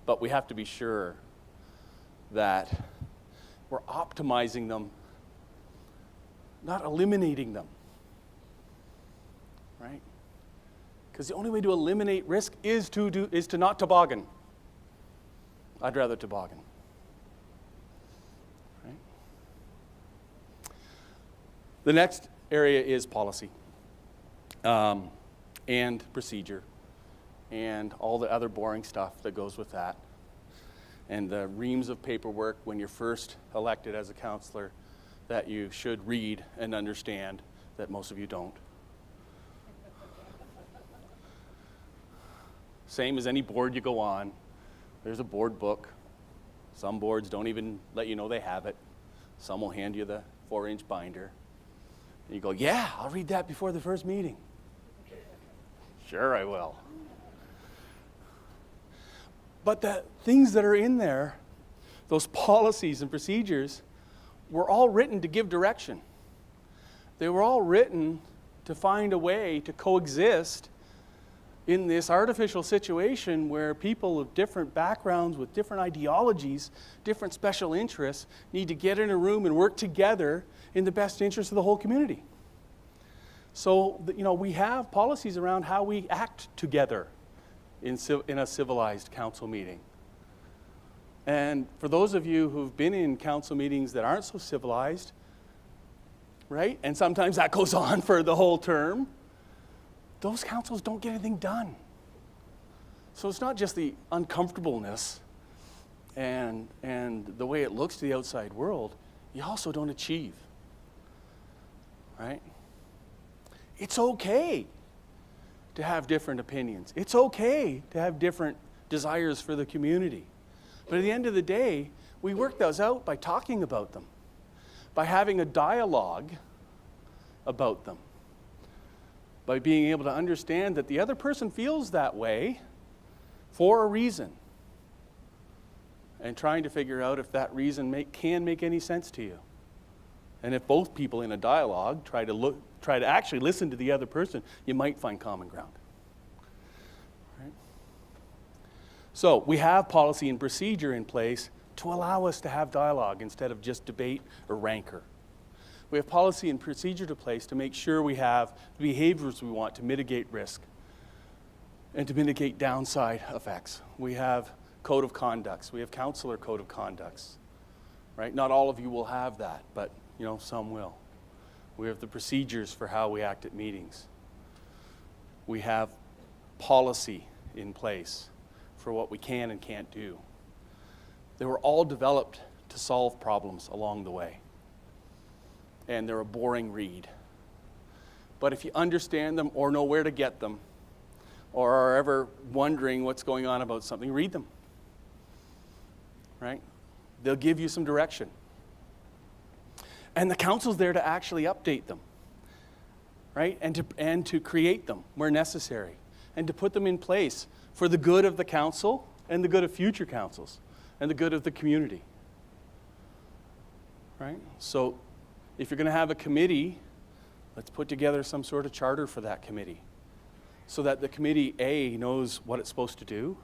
But we have to be sure that we're optimizing them, not eliminating them, right? Because the only way to eliminate risk is to not toboggan. I'd rather toboggan. Right? The next area is policy and procedure and all the other boring stuff that goes with that. And the reams of paperwork when you're first elected as a councillor that you should read and understand that most of you don't. Same as any board you go on, there's a board book. Some boards don't even let you know they have it. Some will hand you the 4-inch binder. And you go, "Yeah, I'll read that before the first meeting." Sure, I will. But the things that are in there, those policies and procedures, were all written to give direction. They were all written to find a way to coexist in this artificial situation where people of different backgrounds with different ideologies, different special interests, need to get in a room and work together in the best interest of the whole community. So, we have policies around how we act together in a civilized council meeting. And for those of you who've been in council meetings that aren't so civilized, right, and sometimes that goes on for the whole term, those councils don't get anything done. So it's not just the uncomfortableness and the way it looks to the outside world, you also don't achieve, right? It's okay to have different opinions. It's okay to have different desires for the community. But at the end of the day, we work those out by talking about them, by having a dialogue about them, by being able to understand that the other person feels that way for a reason, and trying to figure out if that reason can make any sense to you. And if both people in a dialogue try to actually listen to the other person, you might find common ground. Right? So we have policy and procedure in place to allow us to have dialogue instead of just debate or rancor. We have policy and procedure in place to make sure we have the behaviors we want to mitigate risk and to mitigate downside effects. We have code of conducts. We have councillor code of conducts. Right? Not all of you will have that, but some will. We have the procedures for how we act at meetings. We have policy in place for what we can and can't do. They were all developed to solve problems along the way. And they're a boring read. But if you understand them or know where to get them, or are ever wondering what's going on about something, read them. Right? They'll give you some direction. And the council's there to actually update them, right? And to create them where necessary, and to put them in place for the good of the council and the good of future councils and the good of the community, right? So if you're going to have a committee, let's put together some sort of charter for that committee so that the committee, A, knows what it's supposed to do,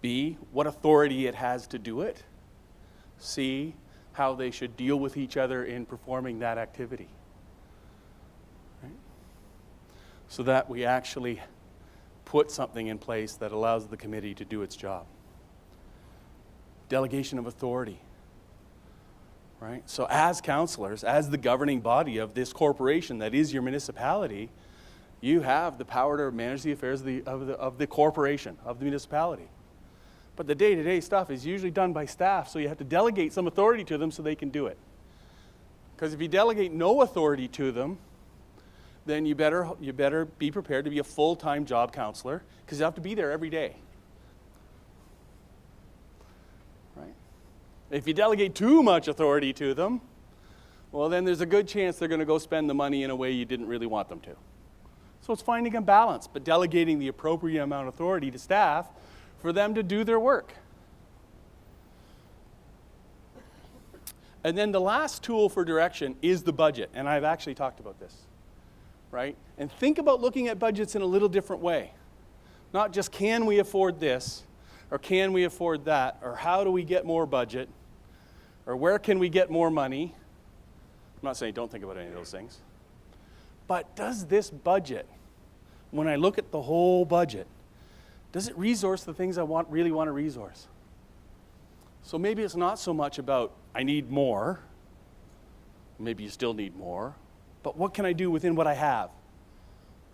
B, what authority it has to do it, C, how they should deal with each other in performing that activity. Right? So that we actually put something in place that allows the committee to do its job. Delegation of authority. Right? So as councillors, as the governing body of this corporation that is your municipality, you have the power to manage the affairs of the corporation, of the municipality. But the day-to-day stuff is usually done by staff, so you have to delegate some authority to them so they can do it. Because if you delegate no authority to them, then you better be prepared to be a full-time job counselor, because you have to be there every day. If you delegate too much authority to them, well, then there's a good chance they're going to go spend the money in a way you didn't really want them to. So it's finding a balance, but delegating the appropriate amount of authority to staff for them to do their work. And then the last tool for direction is the budget, and I've actually talked about this, right? And think about looking at budgets in a little different way. Not just can we afford this, or can we afford that, or how do we get more budget, or where can we get more money? I'm not saying don't think about any of those things. But does this budget, when I look at the whole budget, does it resource the things I really want to resource? So maybe it's not so much about I need more, maybe you still need more, but what can I do within what I have?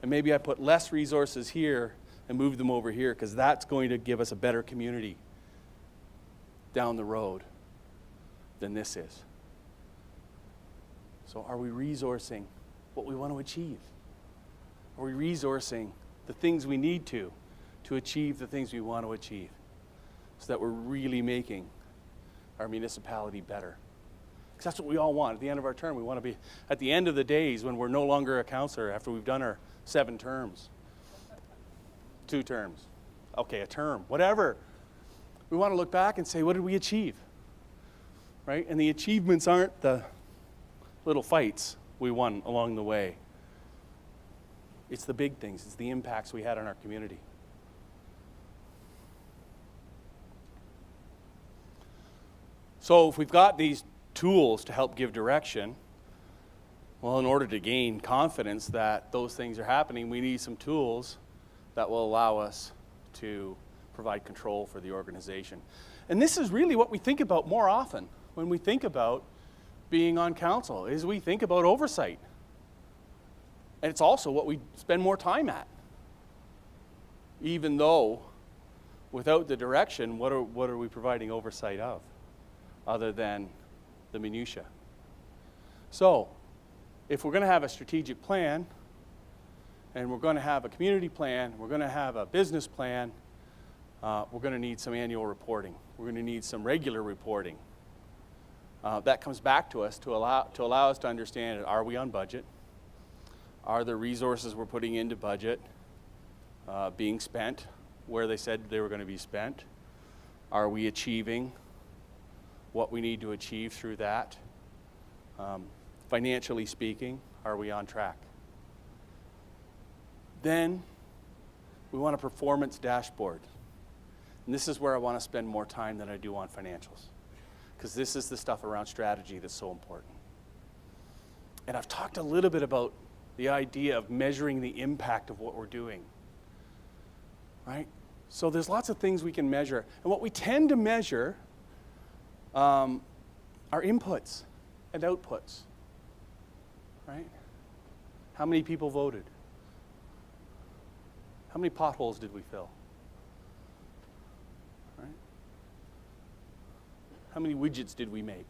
And maybe I put less resources here and move them over here because that's going to give us a better community down the road than this is. So are we resourcing what we want to achieve? Are we resourcing the things we need to achieve the things we want to achieve so that we're really making our municipality better? Because that's what we all want. At the end of our term, we want to be, at the end of the days when we're no longer a councillor after we've done our 7 terms, 2 terms, okay, a term, whatever. We want to look back and say, what did we achieve? Right? And the achievements aren't the little fights we won along the way. It's the big things. It's the impacts we had on our community. So if we've got these tools to help give direction, well, in order to gain confidence that those things are happening, we need some tools that will allow us to provide control for the organization. And this is really what we think about more often when we think about being on council, is we think about oversight. And it's also what we spend more time at. Even though, without the direction, what are we providing oversight of, other than the minutia? So, if we're going to have a strategic plan, and we're going to have a community plan, we're going to have a business plan, we're going to need some annual reporting. We're going to need some regular reporting. That comes back to us to allow us to understand, are we on budget? Are the resources we're putting into budget being spent where they said they were going to be spent? Are we achieving what we need to achieve through that? Financially speaking, are we on track? Then we want a performance dashboard. And this is where I want to spend more time than I do on financials, because this is the stuff around strategy that's so important. And I've talked a little bit about the idea of measuring the impact of what we're doing, right? So there's lots of things we can measure. And what we tend to measure are inputs and outputs, right? How many people voted? How many potholes did we fill? Right? How many widgets did we make?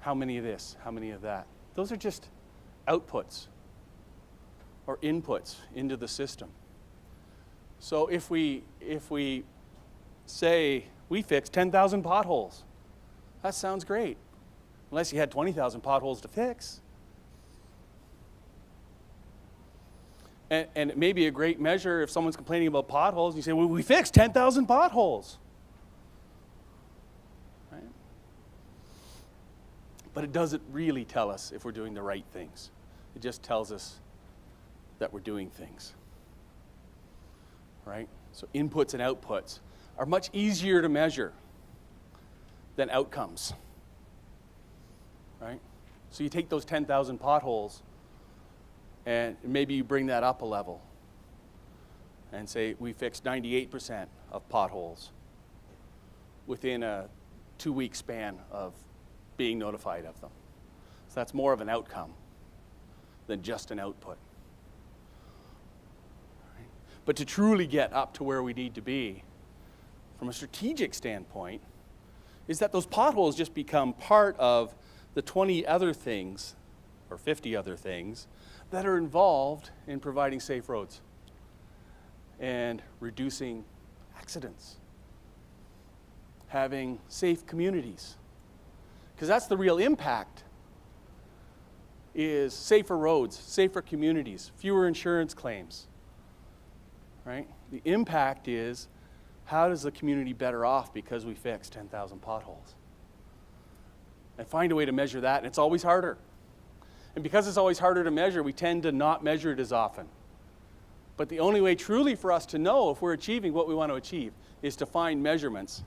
How many of this? How many of that? Those are just outputs or inputs into the system. So if we say we fixed 10,000 potholes, that sounds great, unless you had 20,000 potholes to fix. And it may be a great measure if someone's complaining about potholes, and you say, well, we fixed 10,000 potholes. Right? But it doesn't really tell us if we're doing the right things. It just tells us that we're doing things. Right? So inputs and outputs are much easier to measure than outcomes. Right? So you take those 10,000 potholes and maybe you bring that up a level and say we fixed 98% of potholes within a 2-week span of being notified of them. So that's more of an outcome than just an output. Right? But to truly get up to where we need to be from a strategic standpoint is that those potholes just become part of the 20 other things or 50 other things that are involved in providing safe roads and reducing accidents. having safe communities. Because that's the real impact, is safer roads, safer communities, fewer insurance claims, right? The impact is, how does the community better off because we fixed 10,000 potholes? And find a way to measure that, and it's always harder. And because it's always harder to measure, we tend to not measure it as often. But the only way truly for us to know if we're achieving what we want to achieve is to find measurements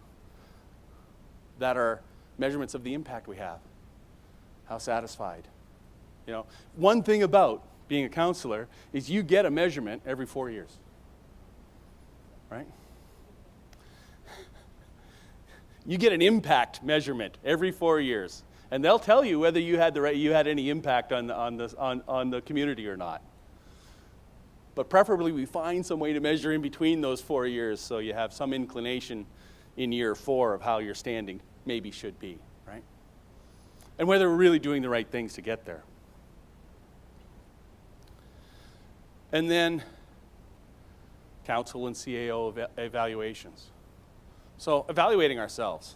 that are measurements of the impact we have. How satisfied. You know, one thing about being a counselor is you get a measurement every 4 years. Right? You get an impact measurement every 4 years. And they'll tell you whether you had any impact on the community or not. But preferably we find some way to measure in between those 4 years so you have some inclination in year 4 of how your standing maybe should be, right? And whether we're really doing the right things to get there. And then council and CAO evaluations. So evaluating ourselves.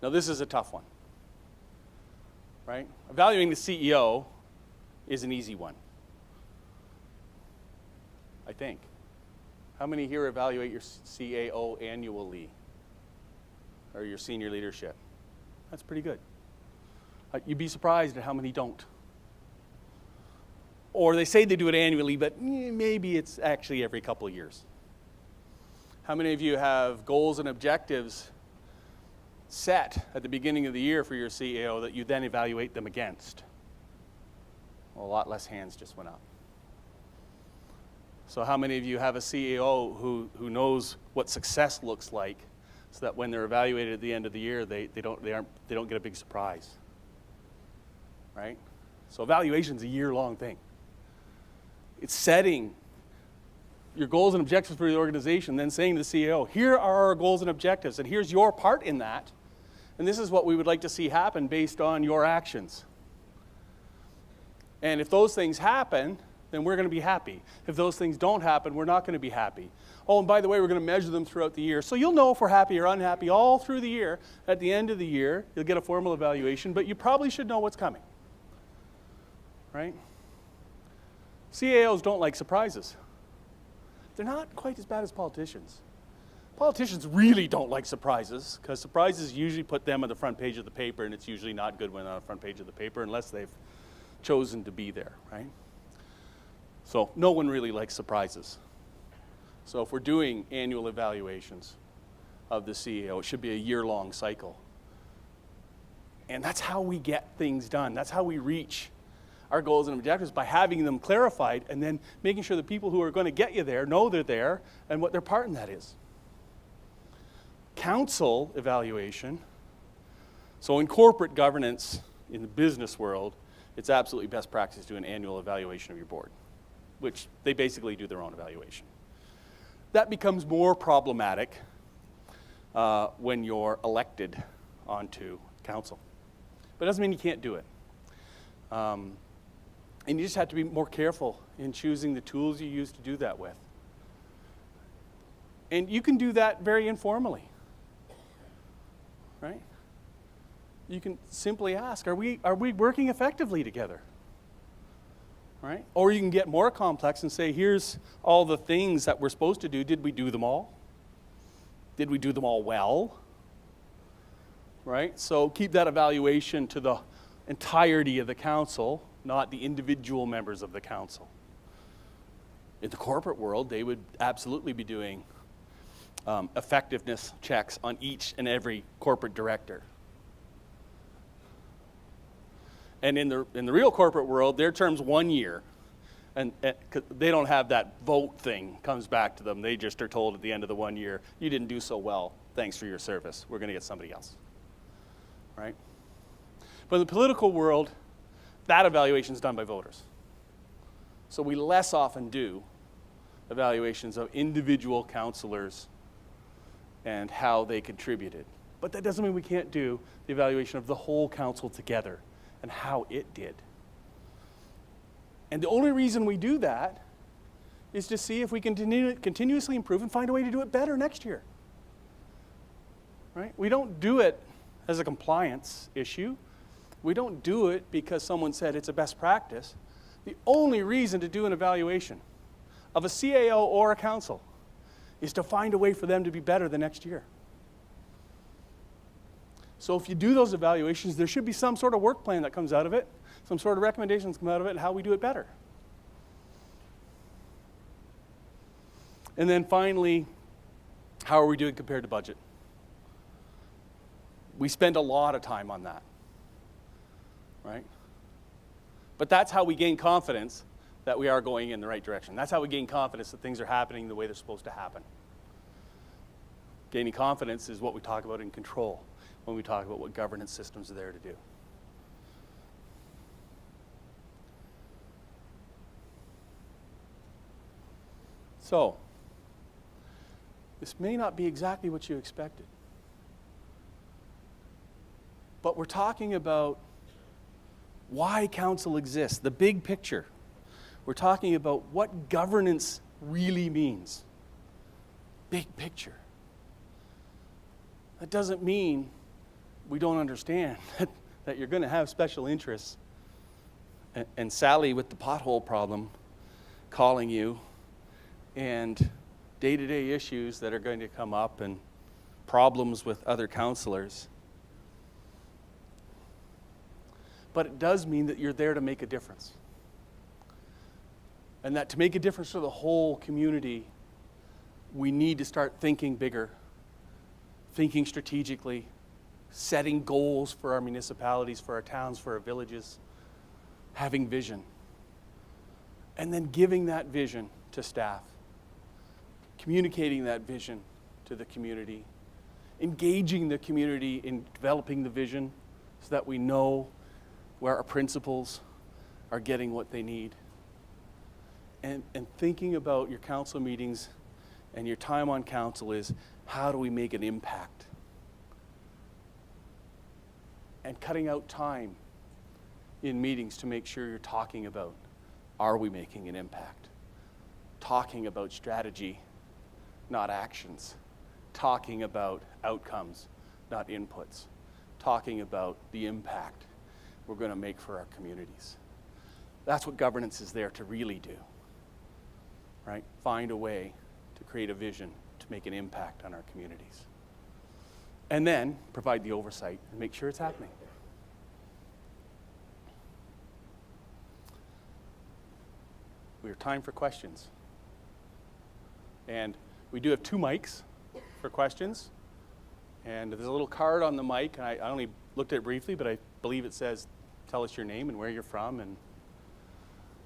Now this is a tough one, right? Evaluating the CEO is an easy one, I think. How many here evaluate your CAO annually? Or your senior leadership? That's pretty good. You'd be surprised at how many don't. Or they say they do it annually, but maybe it's actually every couple of years. How many of you have goals and objectives set at the beginning of the year for your CAO that you then evaluate them against? Well, a lot less hands just went up. So how many of you have a CAO who knows what success looks like so that when they're evaluated at the end of the year, they don't get a big surprise, right? So evaluation's a year-long thing. It's setting your goals and objectives for the organization, then saying to the CEO, here are our goals and objectives, and here's your part in that, and this is what we would like to see happen based on your actions. And if those things happen, then we're going to be happy. If those things don't happen, we're not going to be happy. Oh, and by the way, we're going to measure them throughout the year. So you'll know if we're happy or unhappy all through the year. At the end of the year, you'll get a formal evaluation, but you probably should know what's coming, right? CAOs don't like surprises. They're not quite as bad as politicians. Politicians really don't like surprises because surprises usually put them on the front page of the paper, and it's usually not good when they're on the front page of the paper unless they've chosen to be there, right? So no one really likes surprises. So if we're doing annual evaluations of the CEO, it should be a year-long cycle. And that's how we get things done. That's how we reach our goals and objectives, by having them clarified and then making sure the people who are going to get you there know they're there and what their part in that is. Council evaluation. So in corporate governance, in the business world, it's absolutely best practice to do an annual evaluation of your board, which they basically do their own evaluation. That becomes more problematic when you're elected onto council. But it doesn't mean you can't do it. And you just have to be more careful in choosing the tools you use to do that with. And you can do that very informally, right? You can simply ask, are we working effectively together? Right? Or you can get more complex and say, here's all the things that we're supposed to do. Did we do them all? Did we do them all well? Right? So keep that evaluation to the entirety of the council, not the individual members of the council. In the corporate world, they would absolutely be doing effectiveness checks on each and every corporate director. And in the real corporate world, their term's 1 year. And they don't have that vote thing comes back to them. They just are told at the end of the 1 year, you didn't do so well. Thanks for your service. We're going to get somebody else. Right? But in the political world, that evaluation is done by voters. So we less often do evaluations of individual councillors and how they contributed. But that doesn't mean we can't do the evaluation of the whole council together and how it did. And the only reason we do that is to see if we can continuously improve and find a way to do it better next year. right? We don't do it as a compliance issue. We don't do it because someone said it's a best practice. The only reason to do an evaluation of a CAO or a council is to find a way for them to be better the next year. So if you do those evaluations, there should be some sort of work plan that comes out of it, some sort of recommendations come out of it, and how we do it better. And then finally, how are we doing compared to budget? We spend a lot of time on that, right? But that's how we gain confidence that we are going in the right direction. That's how we gain confidence that things are happening the way they're supposed to happen. Gaining confidence is what we talk about in control when we talk about what governance systems are there to do. So, this may not be exactly what you expected, but we're talking about why council exists, the big picture. We're talking about what governance really means. Big picture. That doesn't mean we don't understand that you're going to have special interests and Sally with the pothole problem calling you and day-to-day issues that are going to come up and problems with other councillors. But it does mean that you're there to make a difference. And that to make a difference for the whole community, we need to start thinking bigger, thinking strategically, setting goals for our municipalities, for our towns, for our villages, having vision. And then giving that vision to staff, communicating that vision to the community, engaging the community in developing the vision so that we know where our principals are getting what they need. And thinking about your council meetings and your time on council is, how do we make an impact? And cutting out time in meetings to make sure you're talking about, are we making an impact? Talking about strategy, not actions. Talking about outcomes, not inputs. Talking about the impact we're going to make for our communities. That's what governance is there to really do, right? Find a way to create a vision to make an impact on our communities. And then provide the oversight and make sure it's happening. We have time for questions. And we do have 2 mics for questions. And there's a little card on the mic. And I only looked at it briefly, but I believe it says, tell us your name and where you're from. And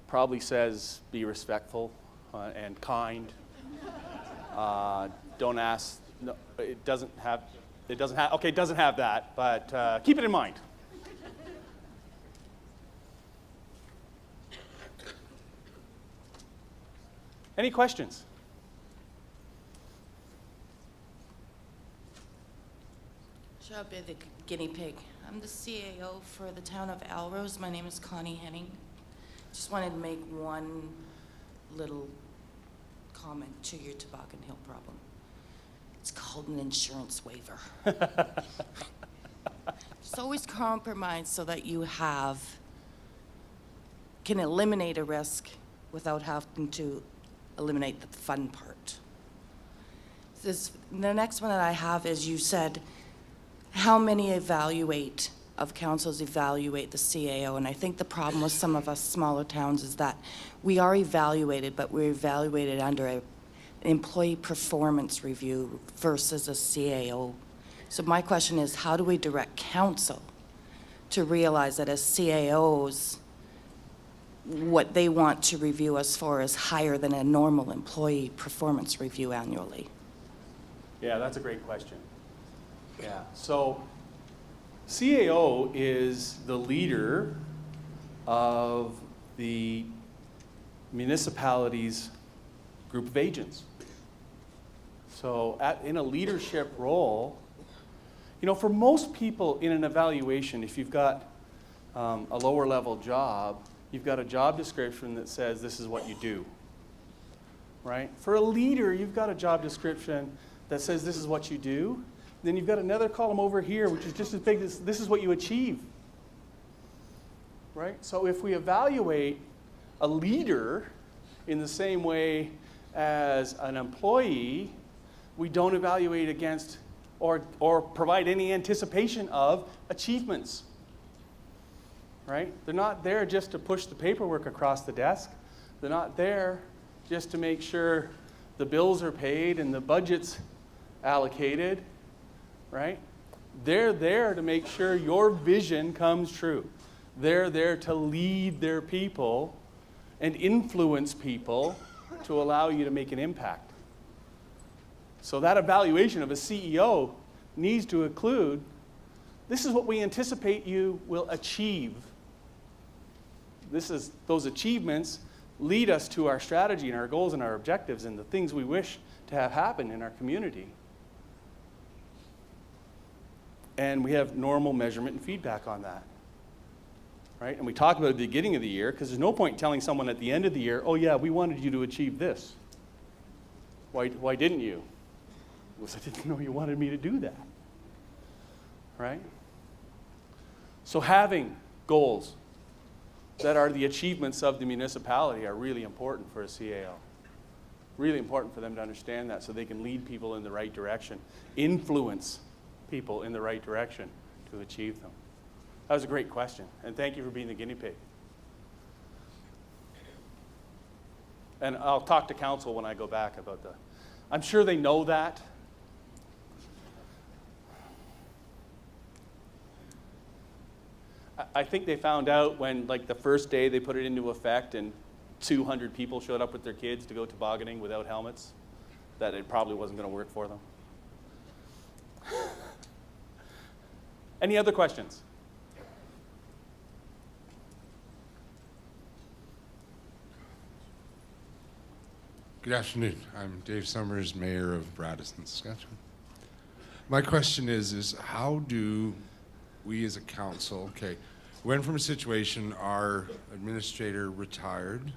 probably says, be respectful and kind. Don't ask, no, it doesn't have that, but keep it in mind. Any questions? Shall be the guinea pig. I'm the CAO for the town of Alrose. My name is Connie Henning. Just wanted to make one little comment to your Toboggan Hill problem. It's called an insurance waiver. It's always compromised so that you can eliminate a risk without having to eliminate the fun part. The next one that I have is, you said, how many of councils evaluate the CAO? And I think the problem with some of us smaller towns is that we are evaluated, but we're evaluated under an employee performance review versus a CAO. So my question is, how do we direct council to realize that as CAOs, what they want to review us for is higher than a normal employee performance review annually? Yeah, that's a great question. Yeah, so CAO is the leader of the municipalities group of agents. So in a leadership role, for most people in an evaluation, if you've got a lower level job, you've got a job description that says this is what you do, right? For a leader, you've got a job description that says this is what you do. then you've got another column over here, which is just as big as this is what you achieve. Right? So if we evaluate a leader in the same way as an employee, we don't evaluate against or provide any anticipation of achievements. Right? They're not there just to push the paperwork across the desk. They're not there just to make sure the bills are paid and the budget's allocated, right? They're there to make sure your vision comes true. They're there to lead their people and influence people to allow you to make an impact. So that evaluation of a CEO needs to include, this is what we anticipate you will achieve. Those achievements lead us to our strategy and our goals and our objectives and the things we wish to have happen in our community. And we have normal measurement and feedback on that. Right? And we talk about it at the beginning of the year because there's no point telling someone at the end of the year, oh yeah, we wanted you to achieve this. Why didn't you? Because I didn't know you wanted me to do that. Right? So having goals that are the achievements of the municipality are really important for a CAO. Really important for them to understand that so they can lead people in the right direction, influence people in the right direction to achieve them. That was a great question, and thank you for being the guinea pig. And I'll talk to council when I go back about that. I'm sure they know that. I think they found out when, like, the first day they put it into effect and 200 people showed up with their kids to go tobogganing without helmets, that it probably wasn't going to work for them. Any other questions? Good afternoon. I'm Dave Summers, Mayor of Bradiston, Saskatchewan. My question is how do we as a council, we went from a situation, our administrator retired.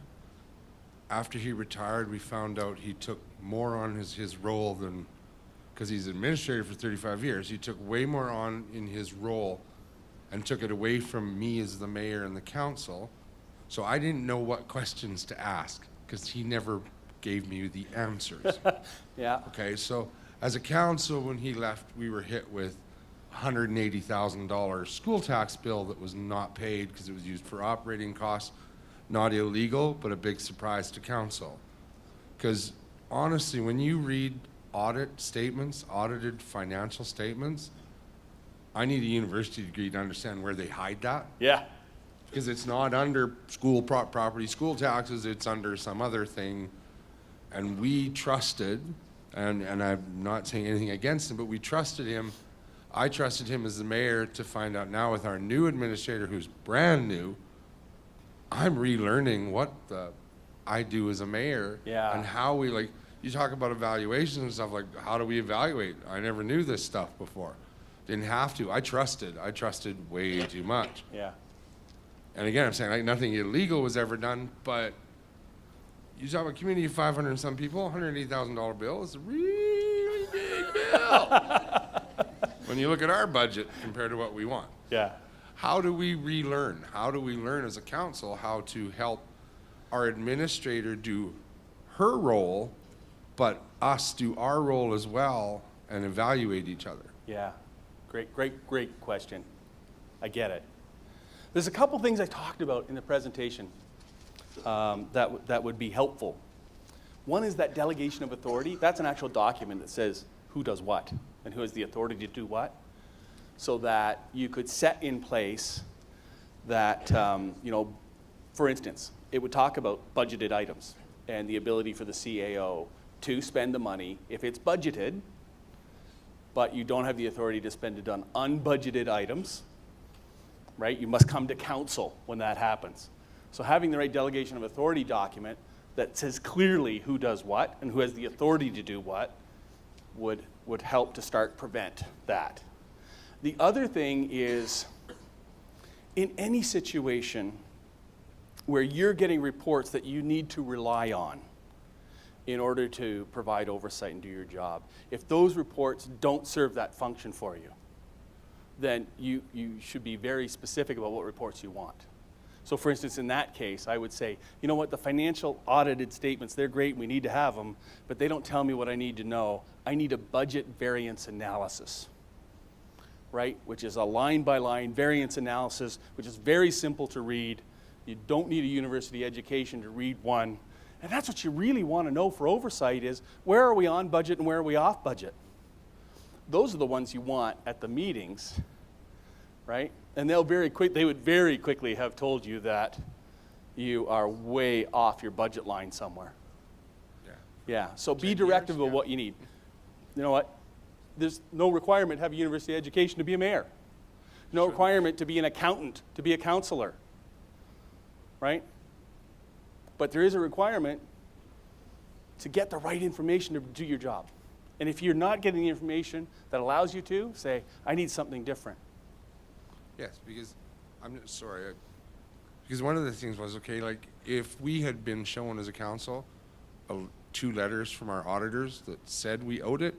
After he retired, we found out he took more on his role than, because he's administrator for 35 years, he took way more on in his role and took it away from me as the mayor and the council. So I didn't know what questions to ask because he never gave me the answers. Yeah. Okay, so as a council, when he left, we were hit with $180,000 school tax bill that was not paid because it was used for operating costs. Not illegal, but a big surprise to council. Because honestly, when you read audit statements, audited financial statements, I need a university degree to understand where they hide that. Yeah. Because it's not under school property, school taxes, it's under some other thing. And we trusted, and I'm not saying anything against him, but we trusted him. I trusted him as the mayor to find out now with our new administrator who's brand new, I'm relearning what I do as a mayor. Yeah. And how we, like, you talk about evaluations and stuff, like how do we evaluate? I never knew this stuff before. Didn't have to. I trusted way too much. Yeah. And again, I'm saying like nothing illegal was ever done, but you talk about a community of 500 and some people, $180,000 bill is a really big bill. When you look at our budget compared to what we want. Yeah. How do we relearn? How do we learn as a council how to help our administrator do her role, but us do our role as well and evaluate each other? Yeah. Great question. I get it. There's a couple things I talked about in the presentation that would be helpful. One is that delegation of authority. That's an actual document that says who does what and who has the authority to do what, so that you could set in place that, for instance, it would talk about budgeted items and the ability for the CAO to spend the money if it's budgeted, but you don't have the authority to spend it on unbudgeted items, right? You must come to council when that happens. So having the right delegation of authority document that says clearly who does what and who has the authority to do what would help to start prevent that. The other thing is, in any situation where you're getting reports that you need to rely on in order to provide oversight and do your job. If those reports don't serve that function for you, then you should be very specific about what reports you want. So for instance, in that case, I would say, you know what, the financial audited statements, they're great, we need to have them, but they don't tell me what I need to know. I need a budget variance analysis, right? Which is a line-by-line variance analysis, which is very simple to read. You don't need a university education to read one. And that's what you really want to know for oversight is, where are we on budget and where are we off budget? Those are the ones you want at the meetings, right? And they would very quickly have told you that you are way off your budget line somewhere. Yeah. Yeah, so be 10 directive years, of what you need. You know what? There's no requirement to have a university education to be a mayor. No requirement to be an accountant, to be a counselor, right? But there is a requirement to get the right information to do your job. And if you're not getting the information that allows you to, say, I need something different. Yes, because because one of the things was, okay, like if we had been shown as a council 2 letters from our auditors that said we owed it,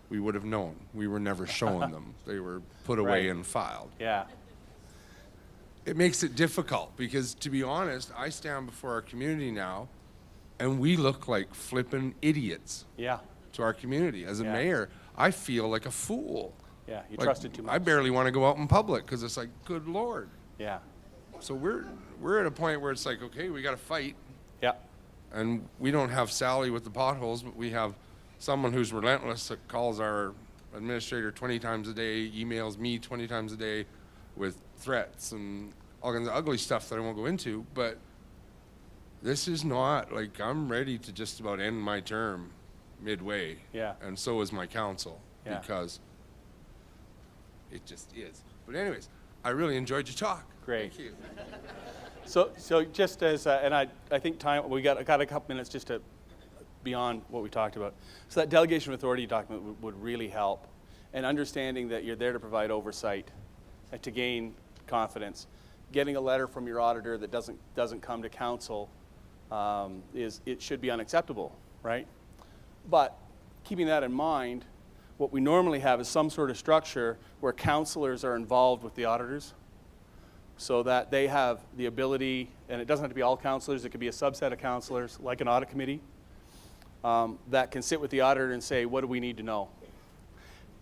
we would have known. We were never shown them. They were put away Right. and filed. Yeah, It makes it difficult because, to be honest, I stand before our community now and we look like flippin' idiots yeah, to our community. As a Yeah. mayor, I feel like a fool. yeah. You Like, trusted too much. I barely want to go out in public because it's like, good Lord. Yeah, So we're at a point where it's like, okay, we got to fight. yeah, And we don't have Sally with the potholes, but we have someone who's relentless that calls our administrator 20 times a day, emails me 20 times a day with threats and all kinds of ugly stuff that I won't go into. But this is not, like, I'm ready to just about end my term midway. Yeah. And so is my council. Yeah. Because it just is. But anyways, I really enjoyed your talk. Great. Thank you. So just as, and I think time, we got a couple minutes just to, beyond what we talked about. So that delegation of authority document would really help. And understanding that you're there to provide oversight and to gain confidence. Getting a letter from your auditor that doesn't come to council it should be unacceptable, right? But keeping that in mind, what we normally have is some sort of structure where counselors are involved with the auditors so that they have the ability, and it doesn't have to be all counselors, it could be a subset of counselors, like an audit committee, that can sit with the auditor and say, what do we need to know?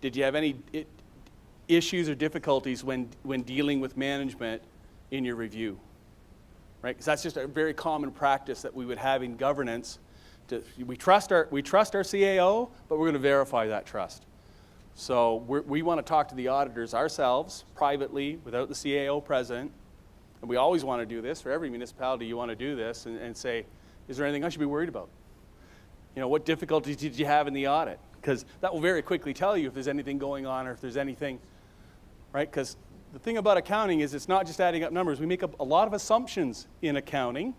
Did you have any issues or difficulties when dealing with management in your review? Right? Because that's just a very common practice that we would have in governance. We trust our CAO, but we're going to verify that trust. So we want to talk to the auditors ourselves, privately, without the CAO present. And we always want to do this. For every municipality, you want to do this and say, is there anything I should be worried about? You know, what difficulties did you have in the audit? Because that will very quickly tell you if there's anything going on or if there's anything, right? Because the thing about accounting is it's not just adding up numbers. We make up a lot of assumptions in accounting,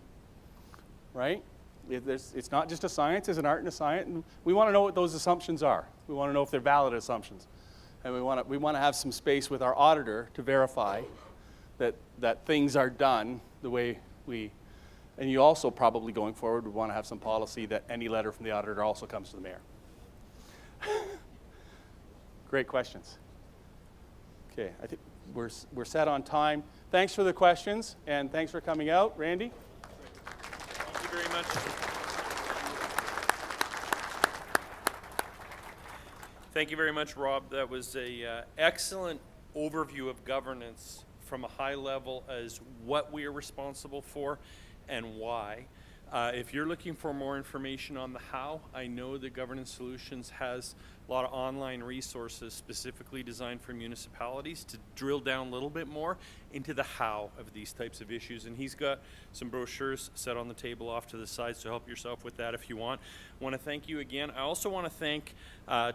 right? It's not just a science, it's an art and a science. And we want to know what those assumptions are. We want to know if they're valid assumptions. And we want to have some space with our auditor to verify that things are done the way we, and you also probably going forward would want to have some policy that any letter from the auditor also comes to the mayor. Great questions. Okay, I think we're set on time. Thanks for the questions, and thanks for coming out. Randy? Thank you very much. Thank you very much, Rob. That was a excellent overview of governance from a high level as what we are responsible for and why. If you're looking for more information on the how, I know that Governance Solutions has a lot of online resources specifically designed for municipalities to drill down a little bit more into the how of these types of issues. And he's got some brochures set on the table off to the side, so help yourself with that if you want. I want to thank you again. I also want to thank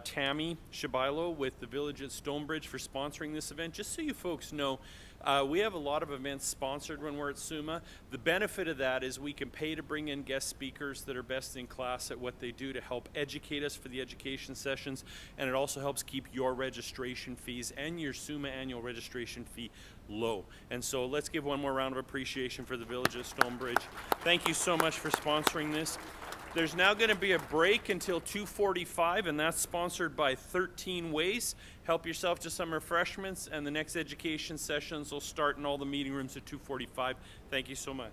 Tammy Shabilo with the Village at Stonebridge for sponsoring this event. Just so you folks know, we have a lot of events sponsored when we're at SUMA. The benefit of that is we can pay to bring in guest speakers that are best in class at what they do to help educate us for the education sessions, and it also helps keep your registration fees and your SUMA annual registration fee low. And so let's give one more round of appreciation for the Village of Stonebridge. Thank you so much for sponsoring this. There's now going to be a break until 2:45, and that's sponsored by 13 Ways. Help yourself to some refreshments, and the next education sessions will start in all the meeting rooms at 2:45. Thank you so much.